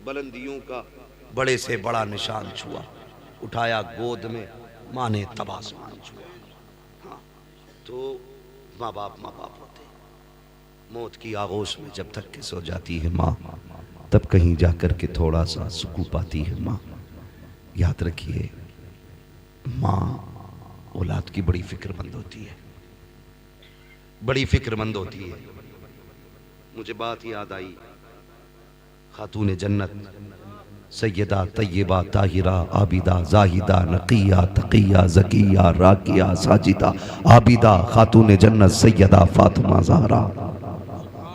बुलंदियों का बड़े से बड़ा निशान छुआ, उठाया गोद में माँ ने तब आसमान छुआ। हाँ, तो माँ बाप होते। मौत की आगोश में जब तक के सो जाती है माँ, तब कहीं जाकर के थोड़ा सा सुकून पाती है माँ। याद रखिए, माँ औलाद की बड़ी फिक्रमंद होती है, बड़ी फिक्रमंद होती है। मुझे बात याद आई, खातून जन्नत सैयदा तय्यबा ताहिरा आबिदा जाहिदा नकिया तकिया ज़किया राकिया साजिदा आबिदा खातून जन्नत सैयदा फातिमा ज़हरा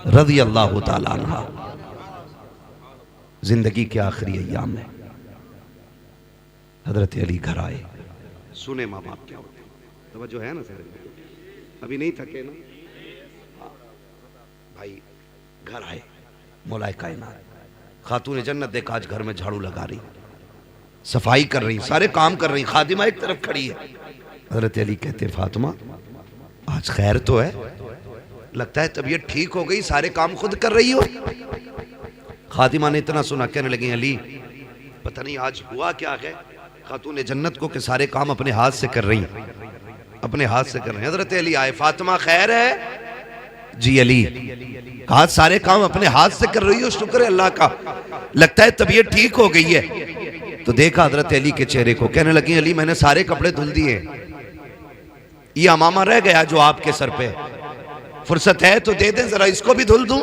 रज़ी अल्लाह तआला अन्हा जिंदगी के आखिरी अय्याम में हजरत अली घर आए। सुने माँ बाप क्या होते हैं, तवज्जो है ना सर, अभी नहीं थके ना। हाँ भाई, घर आए मौलाए कायनात, खातून जन्नत देखा आज घर में झाड़ू लगा रही, सफाई कर रही, सारे काम कर रही, खादिमा एक तरफ खड़ी है। हजरत अली कहते फातिमा आज खैर तो है, लगता है तबीयत ठीक हो गई, सारे काम खुद कर रही हो। खातिमा ने इतना सुना, कहने लगी अली पता नहीं आज हुआ क्या है, खातून जन्नत को कि सारे काम अपने हाथ से कर रही, अपने हाथ से कर रही। हजरत अली आए, फातिमा खैर है? जी अली, कहा सारे काम अपने हाथ से कर रही हो, शुक्र है अल्लाह का, लगता है तबीयत ठीक हो गई है। तो देखा हजरत अली के चेहरे को, कहने लगी अली मैंने सारे कपड़े धुल दिए, ये अमामा रह गया जो आपके सर पे, फुर्सत है तो दे दे जरा, इसको भी धुल दूं।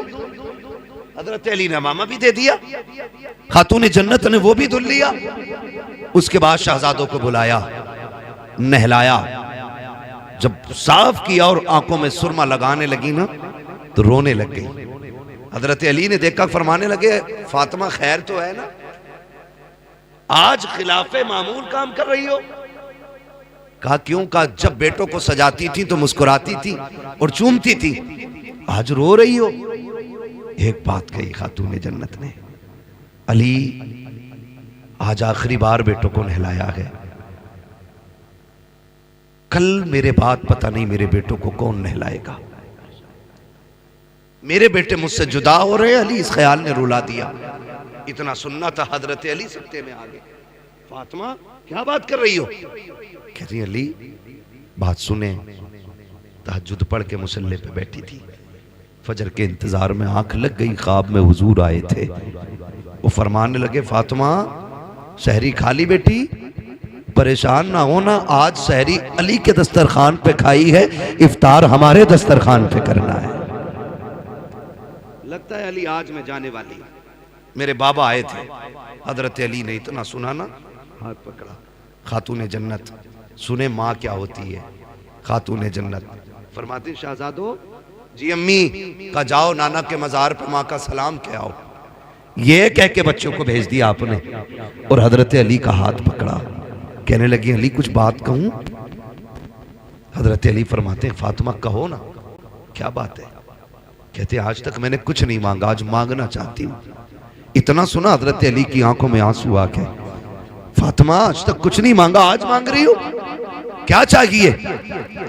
हजरत अली ने अमामा भी दे दिया, खातून जन्नत ने वो भी धुल लिया। उसके बाद शहजादों को बुलाया, नहलाया, जब साफ किया और आंखों में सुरमा लगाने लगी ना तो रोने लग गई। हजरत अली ने देखा, फरमाने लगे फातिमा खैर तो है ना, आज खिलाफे मामूल काम कर रही हो। कहा क्यों? कहा जब बेटों को सजाती थी तो मुस्कुराती थी और चूमती थी, आज रो रही हो। एक बात कही खातून जन्नत ने, अली आज आखिरी बार बेटों को नहलाया है, कल मेरे बाद पता नहीं मेरे बेटों को कौन नहलाएगा। मेरे बेटे मुझसे जुदा हो रहे हैं। अली इस ख्याल ने रुला दिया। इतना सुनना था, हजरत अली सकते में आ गए। फातिमा क्या बात कर रही हो? कहती अली बात सुने, तहज्जुद पढ़ के मुसल्ले पे बैठी थी, फजर के इंतजार में आंख लग गई, ख्वाब में हुजूर आए थे। वो फरमाने लगे फातिमा सहरी खा ली बेटी, परेशान ना होना, आज सहरी अली के दस्तरखान पे खाई है, इफ्तार हमारे दस्तरखान पे करना है। लगता है अली आज मैं जाने वाली। मेरे बाबा आए थे, हजरत अली ने इतना सुना ना, हाथ पकड़ा। खातून जन्नत सुने माँ क्या होती है। खातून जन्नत फरमाती शाहजादो जी अम्मी का जाओ नाना के मजार पे माँ का सलाम के आओ। ये कह के बच्चों को भेज दिया आपने और हजरत अली का हाथ पकड़ा। कहने लगी अली कुछ बात कहूं? हजरत अली फरमाते फातिमा कहो ना, क्या बात है? कहते आज तक मैंने कुछ नहीं मांगा, आज मांगना चाहती हूँ। इतना सुना हजरत अली की आंखों में आंसू आ गए। फातिमा आज तक कुछ नहीं मांगा, आज मांग रही हो, क्या चाहिए?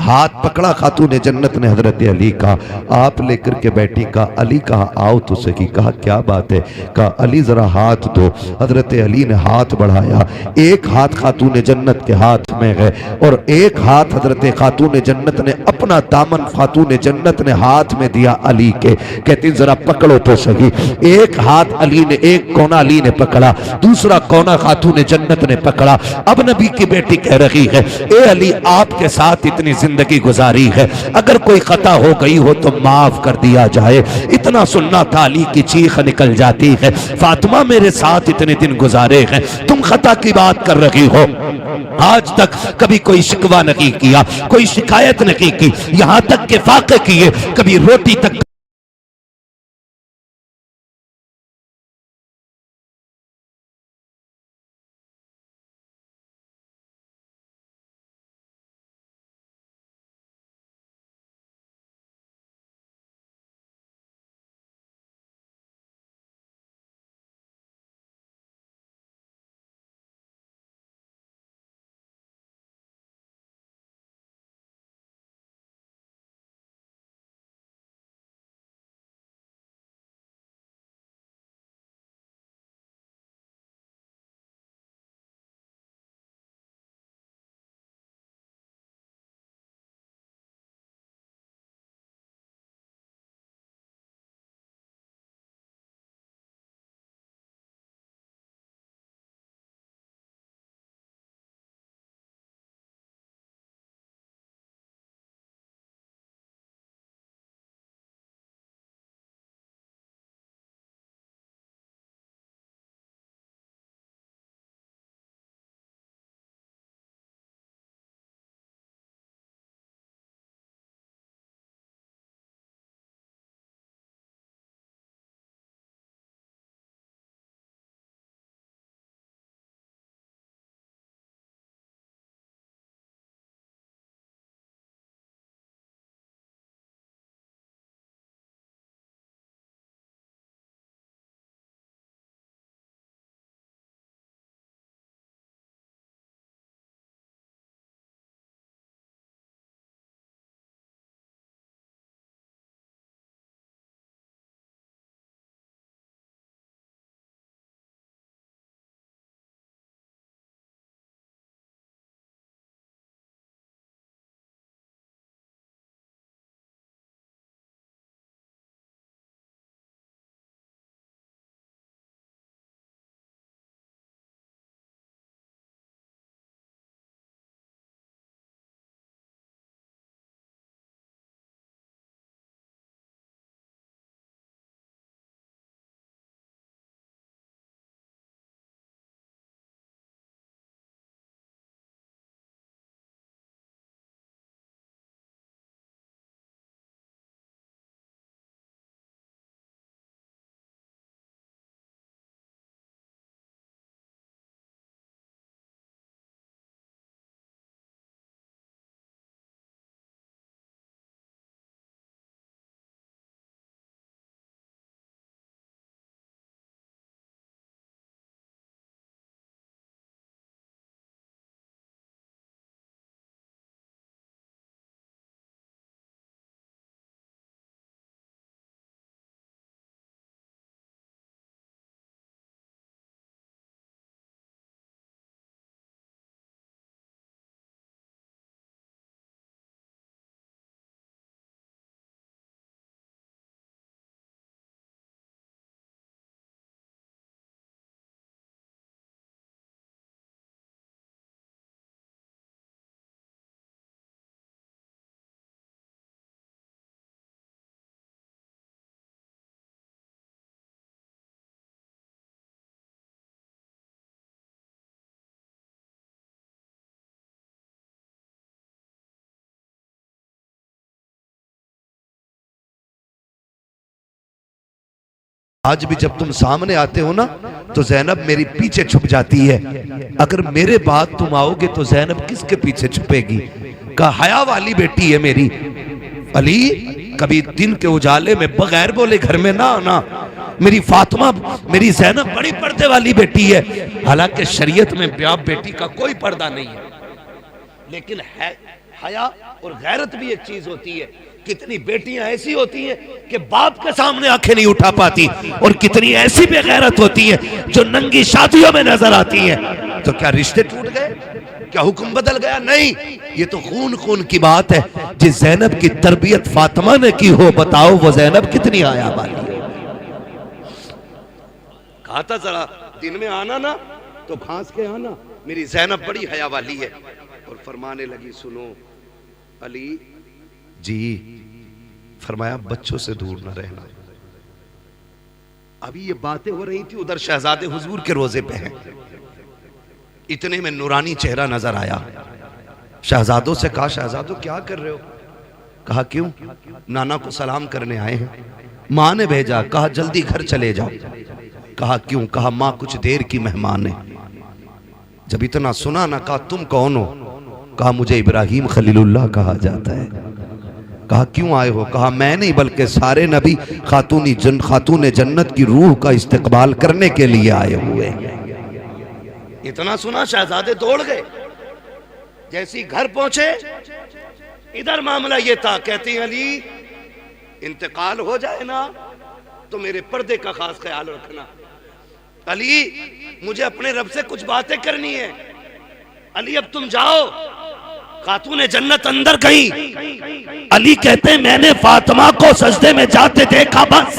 हाथ पकड़ा खातून जन्नत ने हजरत अली का, आप लेकर के बैठी। कहा अली कहा आओ तो सही। कहा क्या बात है? कहा अली जरा हाथ दो। हजरत अली ने हाथ बढ़ाया, एक हाथ खातून जन्नत के हाथ में है और एक हाथ हजरत खातून जन्नत ने अपना दामन खातून जन्नत ने हाथ में दिया अली के। कहती जरा पकड़ो तो सही। एक हाथ अली ने, एक कोना अली ने पकड़ा, दूसरा कोना खातून जन्नत ने पकड़ा। अब नबी की बेटी कह रही है ए अली आपके साथ इतनी जिंदगी गुजारी है, अगर कोई खता हो गई हो तो माफ कर दिया जाए। इतना सुनना था, अली की चीख निकल जाती है फातिमा मेरे साथ इतने दिन गुजारे हैं, तुम खता की बात कर रही हो। आज तक कभी कोई शिकवा नहीं किया, कोई शिकायत नहीं की, यहां तक के फाके किए, कभी रोटी तक आज भी जब तुम सामने आते हो ना तो जैनब मेरी पीछे छुप जाती है। अगर मेरे बाद तुम आओगे तो जैनब किसके पीछे छुपेगी? कहा हया वाली बेटी है मेरी। अली कभी दिन के उजाले में बगैर बोले घर में ना आना। मेरी फातिमा, मेरी जैनब बड़ी पर्दे वाली बेटी है। हालांकि शरीयत में बाप बेटी का कोई पर्दा नहीं है, लेकिन है हया और गैरत भी एक चीज होती है। कितनी बेटियां ऐसी होती हैं कि बाप के सामने आंखें नहीं उठा पाती, और कितनी ऐसी बेगैरत होती हैं जो नंगी शादियों में नजर आती हैं। तो क्या रिश्ते टूट गए? क्या हुक्म बदल गया? नहीं, ये तो खून खून की बात है। जिस जैनब की तरबियत फातिमा ने की हो, बताओ वो जैनब कितनी हया वाली है। कहा था जरा दिन में आना ना तो फांस के आना, मेरी जैनब बड़ी हया वाली है। और फरमाने लगी, सुनो अली जी, फरमाया बच्चों से दूर न रहना। अभी ये बातें हो रही थी, उधर शहजादे हुजूर के रोजे पे हैं। इतने में नूरानी चेहरा नजर आया। शहजादों से कहा, शहजादों क्या कर रहे हो? कहा क्यों? नाना को सलाम करने आए हैं, माँ ने भेजा। कहा जल्दी घर चले जाओ। कहा क्यों? कहा माँ कुछ देर की मेहमान है। जब इतना सुना ना, कहा तुम कौन हो? कहा मुझे इब्राहिम खलीलुल्लाह कहा जाता है। कहा क्यों आए हो? कहा मैं नहीं बल्कि सारे नबी खातून जन्नत की रूह का इस्तकबाल करने के लिए आए हुए। इतना सुना शहजादे दौड़ गए। जैसी घर पहुंचे, इधर मामला ये था, कहती अली इंतकाल हो जाए ना तो मेरे पर्दे का खास ख्याल रखना। अली मुझे अपने रब से कुछ बातें करनी है। अली अब तुम जाओ। खातून जन्नत अंदर गई। अली कहते मैंने फातिमा को सजदे में जाते देखा बस।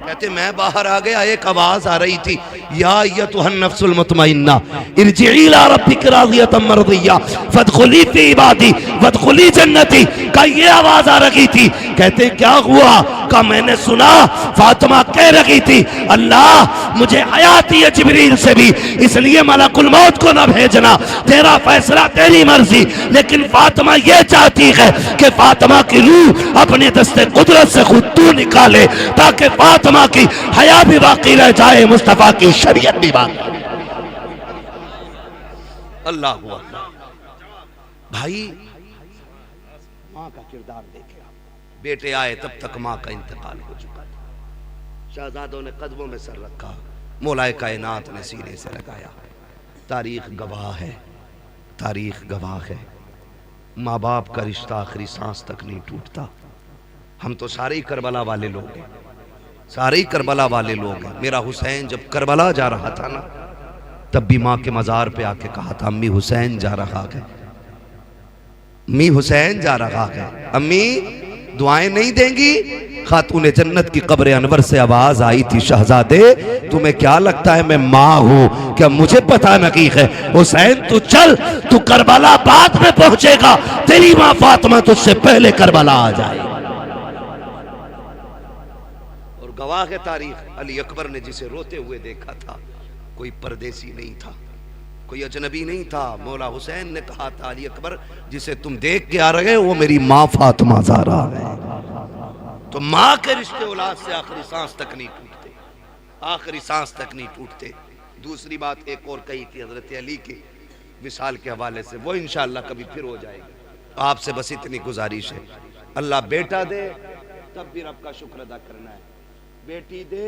कहते मैं बाहर आ गया, एक आवाज आ रही थी, या अय्युहन नफ्सुल मुतमइन्ना इरजिई इला रब्बिक राज़ियतम मर्दिया फदखुली फी इबादी वदखुली जन्नती। का ये आवाज आ रही थी। कहते क्या हुआ? का मैंने सुना फातिमा कह रही थी, अल्लाह मुझे हयात है जिब्रील से भी, इसलिए मलकुल मौत को न भेजना, तेरा फैसला तेरी मर्जी। लेकिन फातिमा ये चाहती है कि फातिमा की रूह अपने दस्ते कुदरत से खुद तू निकाले, ताकि फातिमा की हया भी बाकी रह जाए, मुस्तफा की शरीयत भी बाकी। अल्लाह हुआ। भाई माँ का किरदार देखे आप। बेटे आए तब तक माँ का इंतकाल हो चुका था। शहजादों ने कदमों में सर रखा, मौलाए कायनात ने सीने से लगाया। तारीख गवाह है, तारीख गवाह है। माँ बाप का रिश्ता आखिरी सांस तक नहीं टूटता। हम तो सारे ही करबला वाले लोग हैं, सारे ही करबला वाले लोग हैं। मेरा हुसैन जब करबला जा रहा था ना, तब भी माँ के मज़ार पे आके कहा था, अम्मी हुसैन जा रहा है, अम्मी हुसैन जा रहा है, अम्मी दुआएं नहीं देंगी? खातून जन्नत की कब्र अनवर से आवाज आई थी, शहजादे तुम्हें क्या लगता है मैं माँ हूँ? क्या मुझे पता नहीं है? हुसैन तू चल, तू करबला बाद में पहुंचेगा, तेरी माँ फातिमा तुझसे पहले करबला आ जाए। और गवाह है तारीख, अली अकबर ने जिसे रोते हुए देखा था, कोई परदेसी नहीं था, कोई अजनबी नहीं था। मौला हुसैन ने कहा था, अली अकबर जिसे तुम देख के आ रहे हो वो मेरी माँ फातिमा ज़हरा है। तो माँ के रिश्ते औलाद से आखिरी सांस तक नहीं टूटते, आखिरी सांस तक नहीं टूटते। दूसरी बात एक और कही थी हजरत अली के विसाल के हवाले से, वो इंशाअल्लाह कभी फिर हो जाएगी। आपसे बस इतनी गुजारिश है, अल्लाह बेटा दे तब भी रब का शुक्र अदा करना है, बेटी दे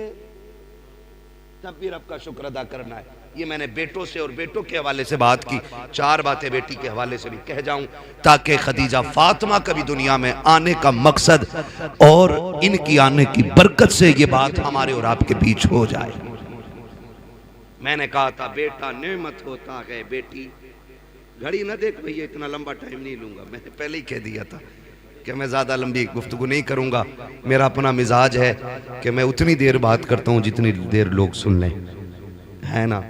तब भी रब का शुक्र अदा करना है। ये मैंने बेटों से और बेटों के हवाले से बात की, चार बातें बेटी के हवाले से भी कह जाऊं, ताकि खदीजा फातिमा का भी दुनिया में आने का मकसद और इनकी आने की बरकत से ये बात हमारे और आपके बीच हो जाए। मैंने कहा था बेटा नेमत होता है, बेटी घड़ी ना देख भैया, इतना लंबा टाइम नहीं लूंगा, मैंने पहले ही कह दिया था कि मैं ज़्यादा लंबी गुफ्तगू नहीं करूंगा। मेरा अपना मिजाज है कि मैं उतनी देर बात करता हूँ जितनी देर लोग सुन लें, है ना।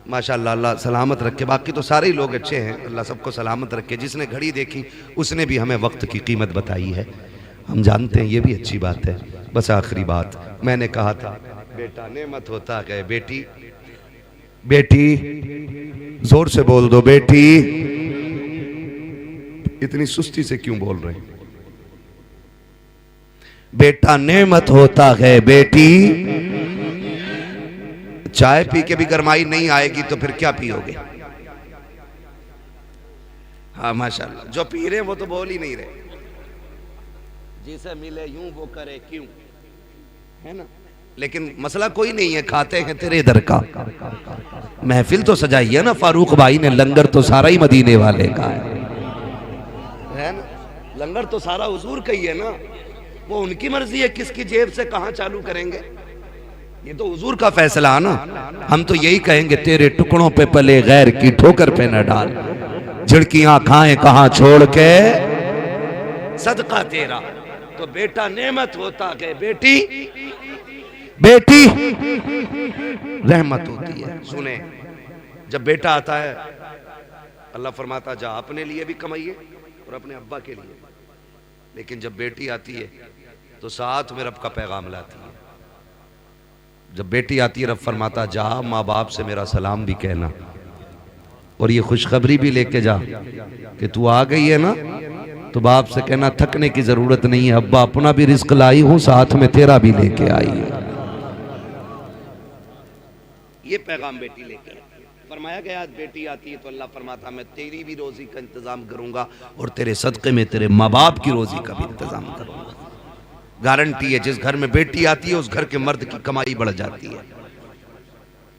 माशाअल्लाह, अल्लाह सलामत रखे। बाकी तो सारे ही लोग अच्छे हैं, अल्लाह सबको सलामत रखे। जिसने घड़ी देखी उसने भी हमें वक्त की कीमत बताई है, हम जानते हैं, ये भी अच्छी बात है। बस आखिरी बात मैंने कहा था, बेटा नेमत होता है, बेटी बेटी जोर से बोल दो, बेटी। इतनी सुस्ती से क्यों बोल रहे हैं? बेटा नेमत होता है, बेटी चाय पी के भी गरमाई नहीं आएगी तो फिर क्या पियोगे? हाँ माशाल्लाह, जो पी रहे वो तो बोल ही नहीं रहे। जिसे मिले यूं वो करे क्यों, है ना। लेकिन मसला कोई नहीं है, खाते हैं तेरे इधर का। महफिल तो सजाई है ना फारूक भाई ने, लंगर तो सारा ही मदीने वाले का है ना। लंगर तो सारा हुजूर का ही है ना। वो उनकी मर्जी है किसकी जेब से कहां चालू करेंगे, ये तो हुजूर का फैसला है ना। हम तो यही कहेंगे तेरे टुकड़ों पे पले गैर की ठोकर पे न डाल, झिड़कियां खाएं कहां छोड़ के सदका तेरा। तो बेटा नेमत होता है, बेटी बेटी रहमत होती है। सुने, जब बेटा आता है अल्लाह फरमाता जा अपने लिए भी कमाइए और अपने अब्बा के लिए, लेकिन जब बेटी आती है तो साथ में रब का पैगाम लाती है। जब बेटी आती है रब फरमाता जा माँ बाप से मेरा सलाम भी कहना और ये खुशखबरी भी लेके जा कि तू आ गई है ना, तो बाप से कहना थकने की जरूरत नहीं है, अब्बा अपना भी रिस्क लाई हूं साथ में तेरा भी लेके आई है। ये पैगाम बेटी लेके फरमाया गया। बेटी आती है तो अल्लाह फरमाता मैं तेरी भी रोजी का इंतजाम करूंगा और तेरे सदक़े में तेरे माँ बाप की रोजी का भी इंतजाम करूंगा। गारंटी है, जिस घर में बेटी आती है उस घर के मर्द की कमाई बढ़ जाती है।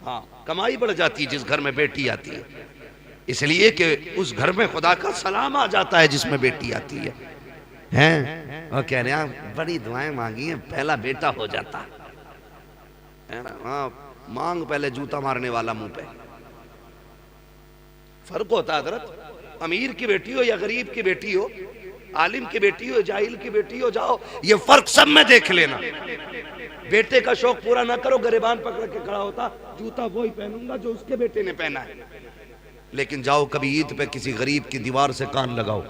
हाँ, कमाई बढ़ जाती है जिस घर में बेटी आती है, इसलिए कि उस घर में खुदा का सलाम आ जाता है जिसमें बेटी आती है। हैं और कह रहे हैं बड़ी दुआएं मांगी हैं, पहला बेटा हो जाता है ना। हाँ, मांग पहले जूता मारने वाला मुंह पे। फर्क होता है हजरत, अमीर की बेटी हो या गरीब की बेटी हो, आलिम की बेटी हो जाहिल की बेटी हो, जाओ ये फर्क सब में देख लेना। बेटे का शौक पूरा ना करो, गरेबान पकड़ के खड़ा होता जूता वही पहनूंगा जो उसके बेटे ने पहना है। लेकिन जाओ कभी ईद पे किसी गरीब की दीवार से कान लगाओ,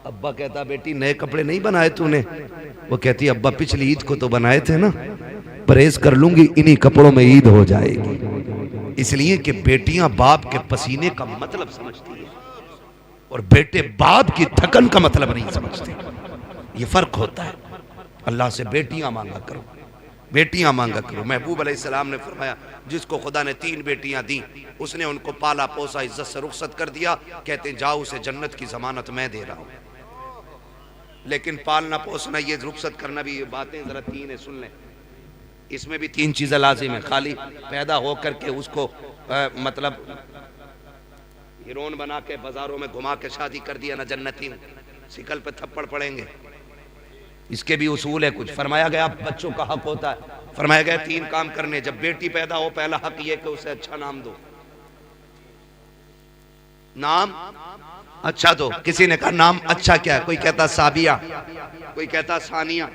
अब्बा कहता बेटी नए कपड़े नहीं बनाए तूने, वो कहती अब्बा पिछली ईद को तो बनाए थे ना, परहेज कर लूंगी इन्हीं कपड़ों में ईद हो जाएगी। इसलिए कि बेटियां बाप के पसीने का मतलब समझती है और बेटे बाप की थकन का मतलब नहीं समझते। ये फर्क होता है। अल्लाह से बेटियां मांगा करो, बेटियां मांगा करो। महबूब अलैहिस्सलाम ने फरमाया जिसको खुदा ने 3 बेटियां दी उसने उनको पाला पोसा इज्जत से रुखसत कर दिया, कहते जाओ उसे जन्नत की जमानत मैं दे रहा हूं। लेकिन पालना पोसना ये रुखसत करना भी, ये बातें जरा 3 है सुन लें, इसमें भी 3 चीजें लाजिम है। खाली पैदा हो करके उसको मतलब हीरोइन बना के बाजारों में घुमा के शादी कर दिया ना, जन्नती शिकल पे थप्पड़ पड़ेंगे। इसके भी उसूल है कुछ। फरमाया गया बच्चों का हक होता है, फरमाया गया 3 काम करने। जब बेटी पैदा हो पहला हक ये कि उसे अच्छा नाम दो, नाम अच्छा दो। किसी ने कहा नाम अच्छा क्या है, कोई कहता साबिया, कोई कहता सानिया,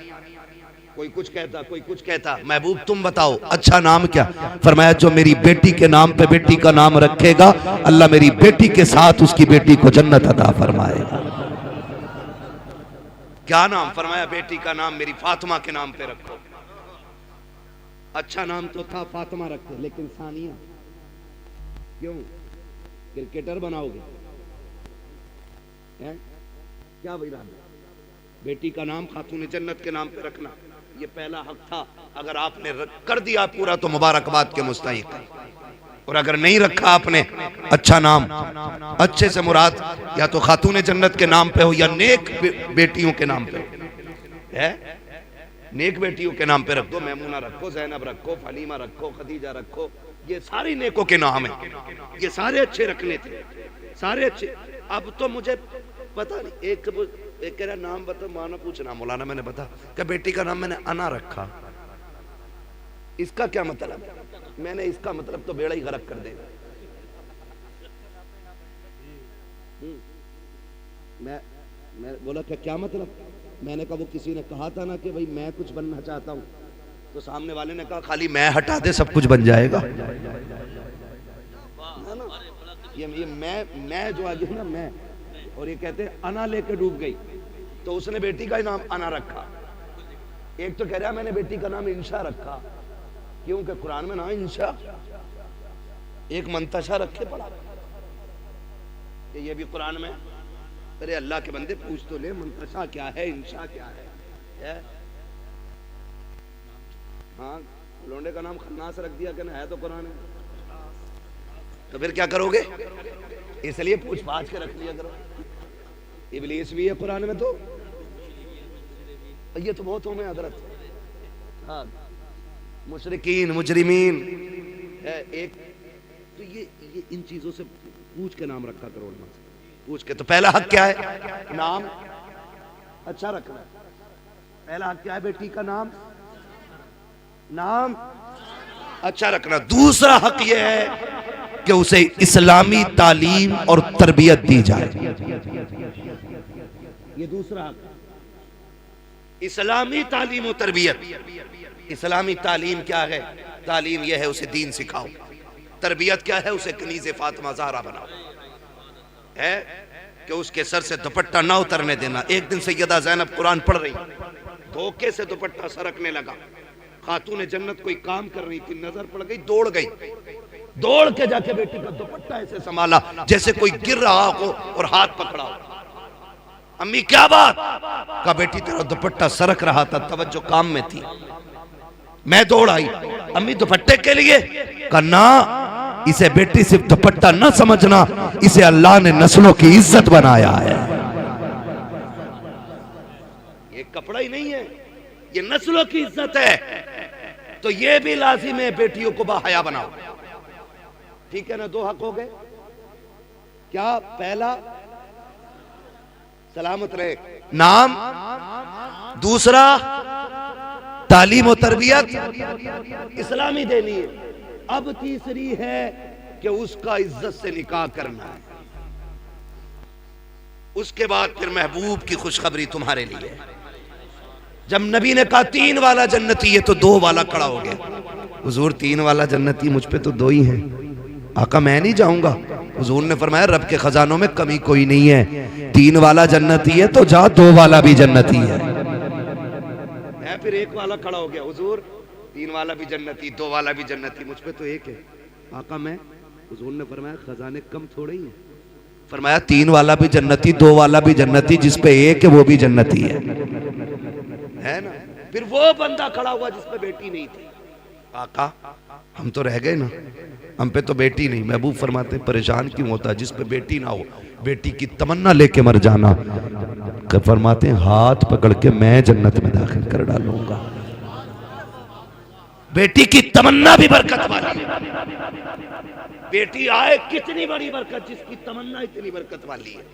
कोई कुछ कहता, कोई कुछ कहता। महबूब तुम बताओ अच्छा नाम क्या? फरमाया जो मेरी बेटी के नाम पे बेटी का नाम रखेगा अल्लाह मेरी बेटी के साथ उसकी बेटी को जन्नत अता फरमाएगा। क्या नाम? फरमाया बेटी का नाम मेरी फातिमा के नाम पे रखो। अच्छा नाम तो था फातिमा रखो, लेकिन सानिया क्यों? क्रिकेटर बनाओगे हैं? क्या भाई बेटी का नाम खातून जन्नत के नाम पे रखना ये पहला हक था। अगर आपने कर दिया पूरा तो मुबारकबाद के मुस्तहिक है, और अगर नहीं रखा आपने अच्छा नाम, अच्छे से मुराद या तो खातून जन्नत के नाम पे हो या नेक बेटियों के नाम पे है। नेक बेटियों के नाम पे रख दो, मैमूना रखो, जैनब रखो, फलीमा रखो, खदीजा रखो, ये सारी नेकों के नाम है, ये सारे अच्छे रखने थे, सारे अच्छे। अब तो मुझे पता नहीं, एक कह रहा नाम बता, माना पूछना मौलाना, मैंने बता क्या बेटी का नाम मैंने अना रखा, इसका क्या मतलब? मैंने इसका मतलब तो बेड़ा ही गरक कर देगा। मैं बोला क्या मतलब? मैंने कहा वो किसी ने कहा था ना कि भाई मैं कुछ बनना चाहता हूं, तो सामने वाले ने कहा खाली मैं हटा दे सब कुछ बन जाएगा, है ना। ये मैं जो आ गया ना मैं, और ये कहते हैं अना लेके डूब गई, तो उसने बेटी का ही नाम अना रखा। एक तो कह रहा मैंने बेटी का नाम इंशा रखा, क्योंकि कुरान में ना इंशा, एक मंतशा रखे पड़ा, ये भी कुरान में। अरे अल्लाह के बंदे पूछ तो ले, मंतशा क्या है, इंशा क्या है? हाँ, लोंडे का नाम खन्नास रख दिया कि ना, है तो कुरान में, तो फिर क्या करोगे? इसलिए पूछ पाछ के रख लिया करो। इब्लीस भी है कुरान में, तो ये तो बहुत हो में हजरत। हाँ, मुशरिकीन मुजरिमीन है एक, तो ये इन चीजों से पूछ के नाम रखा करो, पूछ के। तो पहला हक क्या है? नाम अच्छा रखना। पहला हक क्या है बेटी का? नाम अच्छा रखना। दूसरा हक यह है कि उसे इस्लामी तालीम और तरबियत दी जाए। ये दूसरा हक, इस्लामी तालीम और तरबियत। इस्लामी तालीम क्या है? तालीम यह है उसे दीन सिखाओ। तरबियत क्या है? उसे कनीज़े फातिमा ज़हरा बनाओ, है कि उसके सर से दुपट्टा ना उतरने देना। एक दिन सैयदा ज़ैनब कुरान पढ़ रही, धोखे से दुपट्टा सरकने लगा। खातून जन्नत कोई काम कर रही थी, नजर पड़ गई, दौड़ गई, दौड़ के जाके बेटी का दुपट्टा ऐसे संभाला जैसे कोई गिर रहा हो और हाथ पकड़ा हो। अम्मी क्या बात? का बेटी तेरा दुपट्टा सरक रहा था, तवज्जो काम में थी, मैं दौड़ आई। अम्मी दुपट्टे के लिए? करना, इसे बेटी सिर्फ दुपट्टा न समझना, इसे अल्लाह ने नस्लों की इज्जत बनाया है। ये कपड़ा ही नहीं है, ये नस्लों की इज्जत है। तो ये भी लाजिम है बेटियों को बाहया बनाओ, ठीक है ना? दो हक हो गए क्या? पहला सलामत रहे नाम, दूसरा तालीम और तरबियत इस्लामी देनी है। अब तीसरी है कि उसका इज्जत से निकाह करना है। उसके बाद फिर महबूब की खुशखबरी तुम्हारे लिए। जब नबी ने कहा 3 वाला जन्नती है तो 2 वाला खड़ा हो गया। हुजूर 3 वाला जन्नती, मुझ पे तो 2 ही हैं। आका मैं नहीं जाऊंगा। हुजूर ने फरमाया रब के खजानों में कमी कोई नहीं है, 3 वाला जन्नती है तो जा 2 वाला भी जन्नती है। फिर 1 वाला खड़ा हो गया। हुजूर 3 वाला भी जन्नती, 2 वाला भी जन्नती, मुझ पे तो 1 है। आका मैं, हुजूर ने फरमाया खजाने कम थोड़े ही हैं। फरमाया 3 वाला भी जन्नती, 2 वाला भी जन्नती, जिस पे 1 है वो भी जन्नती है ना? फिर वो बंदा खड़ा हुआ जिस पे बेटी नहीं थी। आका हम तो रह गए ना, हम पे तो बेटी नहीं। महबूब फरमाते परेशान क्यों होता जिस पे बेटी ना हो? बेटी की तमन्ना लेके मर जाना। फरमाते हाथ पकड़ के मैं जन्नत में दाखिल कर डालूंगा। बेटी की तमन्ना भी बरकत वाली है। बेटी आए कितनी बड़ी बरकत, जिसकी तमन्ना इतनी बरकत वाली है।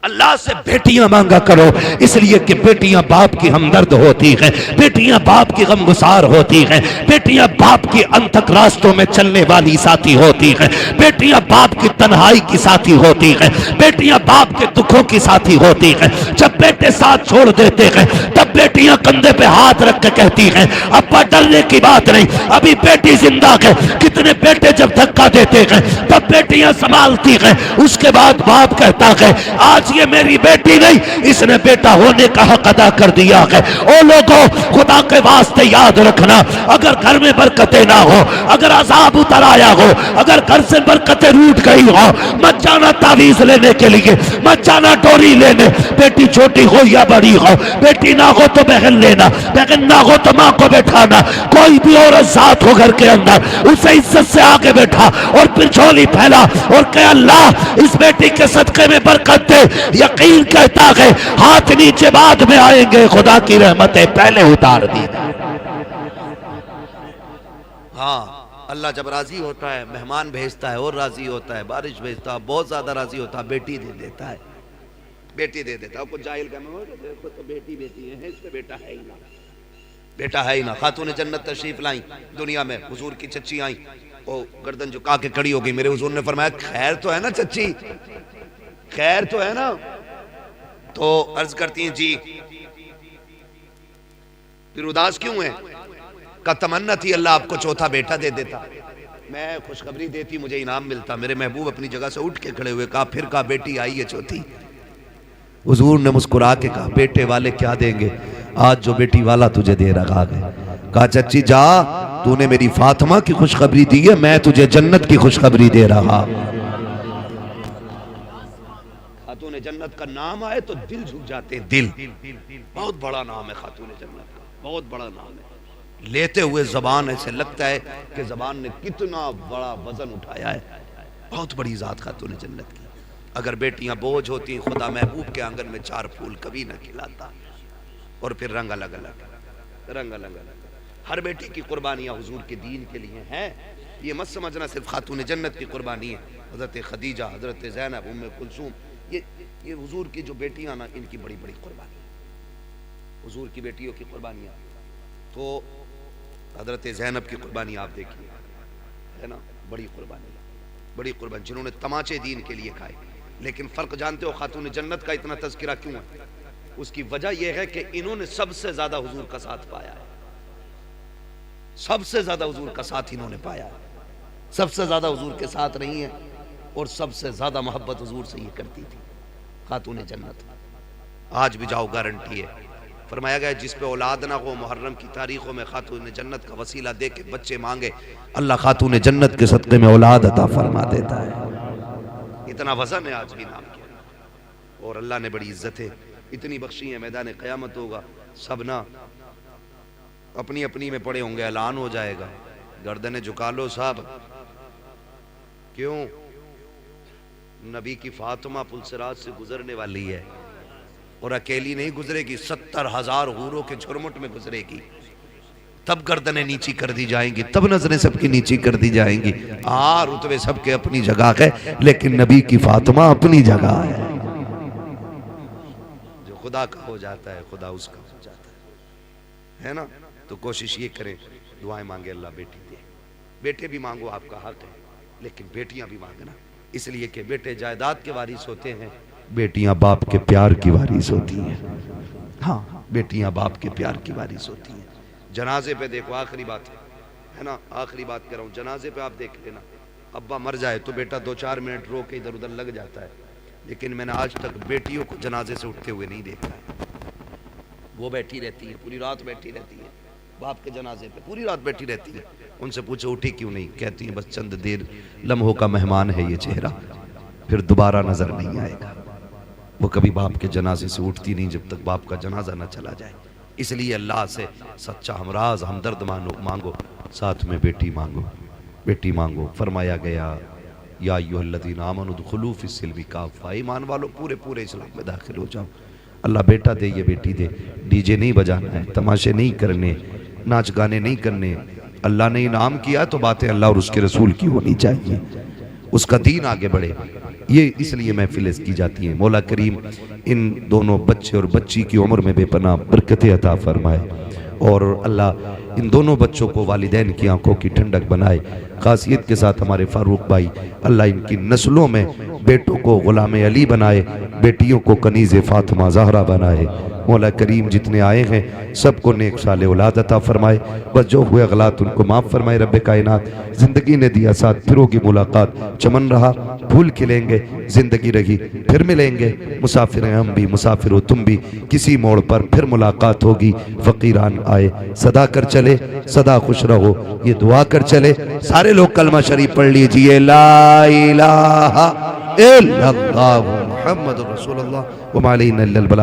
अल्लाह से बेटियां मांगा करो, इसलिए कि बेटियां बाप की हमदर्द होती हैं, बेटियां बाप की गमगुसार होती हैं, बेटियां बाप की अंतक रास्तों में चलने वाली साथी होती हैं, बेटियां बाप की तन्हाई की साथी होती हैं, बेटियां बाप के दुखों की साथी होती हैं। जब बेटे साथ छोड़ देते हैं तब बेटियां कंधे पे हाथ रख के कहती हैं अब्बा डरने की बात नहीं, अभी बेटी जिंदा है। कितने बेटे जब धक्का देते हैं तब बेटियां संभालती हैं। उसके बाद बाप कहता है आज ये मेरी बेटी नहीं, इसने बेटा होने का हक अदा कर दिया है। ओ लोगों, खुदा के वास्ते याद रखना, अगर घर में बरकतें ना हो, अगर अजाब उतर आया हो, अगर घर से बरकतें रूठ गई हो, मत जाना तावीज लेने के लिए, मत जाना डोरी लेने। बेटी छोटी हो या बड़ी हो, बेटी ना हो तो बहन लेना, बहन ना हो तो माँ को बैठाना। कोई भी औरत साथ हो घर के अंदर, उसे इज्जत से आगे बैठा और फिर झोली फैला और कह अल्लाह इस बेटी के सदके में बरकत दे। यकीन कहता है हाथ नीचे बाद में आएंगे, खुदा की रहमतें पहले उतार दी। हाँ, अल्लाह जब राजी होता है मेहमान भेजता है और राजी होता है, बारिश भेजता है, बहुत ज्यादा राजी होता है, बेटी दे देता है, बेटी दे देता है। कुछ जाहिल का देखो तो बेटी बेटी है, इसमें बेटा है ही ना, बेटा है ही ना। खातून जन्नत तशरीफ लाई दुनिया में, हुजूर की चच्ची आई, वो गर्दन झुका के खड़ी हो गई। मेरे हुजूर ने फरमाया खैर तो है ना चच्ची, खैर तो है ना? तो अर्ज करती हैं जी फिर उदास क्यों है? का तमन्ना थी अल्लाह आपको चौथा बेटा दे देता, मैं खुशखबरी देती, मुझे इनाम मिलता। मेरे महबूब अपनी जगह से उठ के खड़े हुए, कहा फिर कहा बेटी आई है चौथी। हुजूर ने मुस्कुरा के कहा बेटे वाले क्या देंगे, आज जो बेटी वाला तुझे दे रखा है। कहा चच्ची जा, तूने मेरी फातिमा की खुशखबरी दी है, मैं तुझे जन्नत की खुशखबरी दे रहा। खातून जन्नत का नाम आए तो दिल झुक जाते हैं, दिल। बहुत बड़ा नाम है खातून जन्नत का, बहुत बड़ा नाम है। लेते हुए जबान ऐसे लगता है कि जबान ने कितना बड़ा वजन उठाया है। बहुत बड़ी ज़ात खातून जन्नत की। अगर बेटियां बोझ होती, खुदा महबूब के आंगन में 4 फूल कभी ना खिलाता। और फिर रंग अलग अलग, रंग अलग अलग। हर बेटी की कुर्बानियां हुजूर के दीन के लिए हैं। ये मत समझना सिर्फ खातून जन्नत की कुर्बानी है। हज़रत खदीजा, हज़रत ज़ैनब, उम्मे कुलसूम, ये हुजूर की जो बेटियां ना, इनकी बड़ी बड़ी कुर्बानी, हुजूर की बेटियों की कुर्बानियां। तो हज़रत ज़ैनब की कुर्बानी आप देखिए, है ना, बड़ी कुर्बानी, बड़ी कुर्बानी, जिन्होंने तमाचे दीन के लिए खाए। लेकिन फ़र्क जानते हो खातून जन्नत का इतना तज़किरा क्यों है? उसकी वजह यह है कि इन्होंने सबसे ज़्यादा हुजूर का साथ पाया है। सबसे ज़्यादा हुजूर का साथ इन्होंने पाया है। सबसे ज़्यादा हुजूर के साथ रही है और सबसे ज़्यादा मोहब्बत हुजूर से ये करती थी खातून जन्नत। आज भी जाओ, गारंटी है। फरमाया गया जिस पे औलाद ना हो, मुहर्रम की तारीखों में खातून जन्नत का वसीला दे के बच्चे मांगे, अल्लाह खातून जन्नत के सदक़े में औलाद अता फरमा देता है। इतना वज़न है आज भी नाम के। और अल्लाह ने बड़ी इज्जतें इतनी बख्शी है, मैदान क़यामत होगा, सब ना अपनी अपनी में पड़े होंगे, ऐलान हो जाएगा, गर्दनें झुका लो साहब। क्यों? नबी की फातिमा पुलसिरात से गुजरने वाली है और अकेली नहीं गुजरेगी, 70,000 हूरों के झुरमुट में गुजरेगी। तब गर्दनें नीची कर दी जाएंगी, तब नजरें सबकी नीची कर दी जाएंगी। रुतबे सबके अपनी जगह है, लेकिन नबी की फातिमा अपनी जगह है। जो खुदा का हो जाता है, खुदा उसका हो जाता है ना। तो कोशिश ये करें, दुआएं मांगे, अल्लाह बेटी दे। बेटे भी मांगो, आपका हक है, लेकिन बेटियां भी मांगना, इसलिए कि बेटे जायदाद के वारिस होते हैं, बेटियां बाप के प्यार की वारिस होती हैं। हाँ, बेटियां बाप के प्यार की वारिस होती हैं। जनाजे पे देखो, आखिरी बात है ना, आखिरी बात कर रहा हूँ, जनाजे पे आप देख लेना, अब्बा मर जाए तो बेटा 2-4 मिनट रो के इधर उधर लग जाता है, लेकिन मैंने आज तक बेटियों को जनाजे से उठते हुए नहीं देखा है। वो बैठी रहती है, पूरी रात बैठी रहती है, बाप के जनाजे पे पूरी रात बैठी रहती है। उनसे पूछो उठी क्यों नहीं, कहती है बस चंद देर लम्हों का मेहमान है ये चेहरा, फिर दोबारा नजर नहीं आएगा। वो कभी बाप के जनाजे से उठती नहीं जब तक बाप का जनाजा न चला जाए। इसलिए अल्लाह से सच्चा हमराज हमदर्द मांगो, साथ में बेटी मांगो, बेटी मांगो। फरमाया गया या अय्युहल्लज़ीना आमनू उदखुलू फिस्सिल्मी काफ़ा, ईमान वालों पूरे पूरे इस्लाम में दाखिल हो जाओ। अल्लाह बेटा दे, ये बेटी दे। डीजे नहीं बजाना है, तमाशे नहीं करने, नाच गाने नहीं करने। अल्लाह ने इनाम किया तो बातें अल्लाह और उसके रसूल की होनी चाहिए, उसका दीन आगे बढ़े। ये इसलिए महफिलें की जाती हैं। मौला करीम इन दोनों बच्चे और बच्ची की उम्र में बेपनाह बरकतें अता फरमाए और अल्लाह इन दोनों बच्चों को वालिदैन की आंखों की ठंडक बनाए। खासियत के साथ हमारे फारूक भाई, अल्लाह इनकी नस्लों में बेटों को गुलाम अली बनाए, बेटियों को कनीज़ फातिमा ज़हरा बनाए। मौला करीम जितने आए हैं सबको नेक साले औलाद अता फरमाए, बस जो हुए गलत उनको माफ़ फरमाए। रब्बे कायनात ज़िंदगी ने दिया साथ, फिर होगी मुलाकात, चमन रहा फूल खिलेंगे, ज़िंदगी रही फिर मिलेंगे। मुसाफिर हैं हम भी, मुसाफिर हो तुम भी, किसी मोड़ पर फिर मुलाकात होगी। फ़कीरान आए सदा कर चले, सदा खुश रहो ये दुआ कर चले। सारे लोग कलमा शरीफ पढ़ लीजिए, ला इलाहा इल्लल्लाह मुहम्मदुर रसूलुल्लाह व मा अलैना इल्लल बलाग।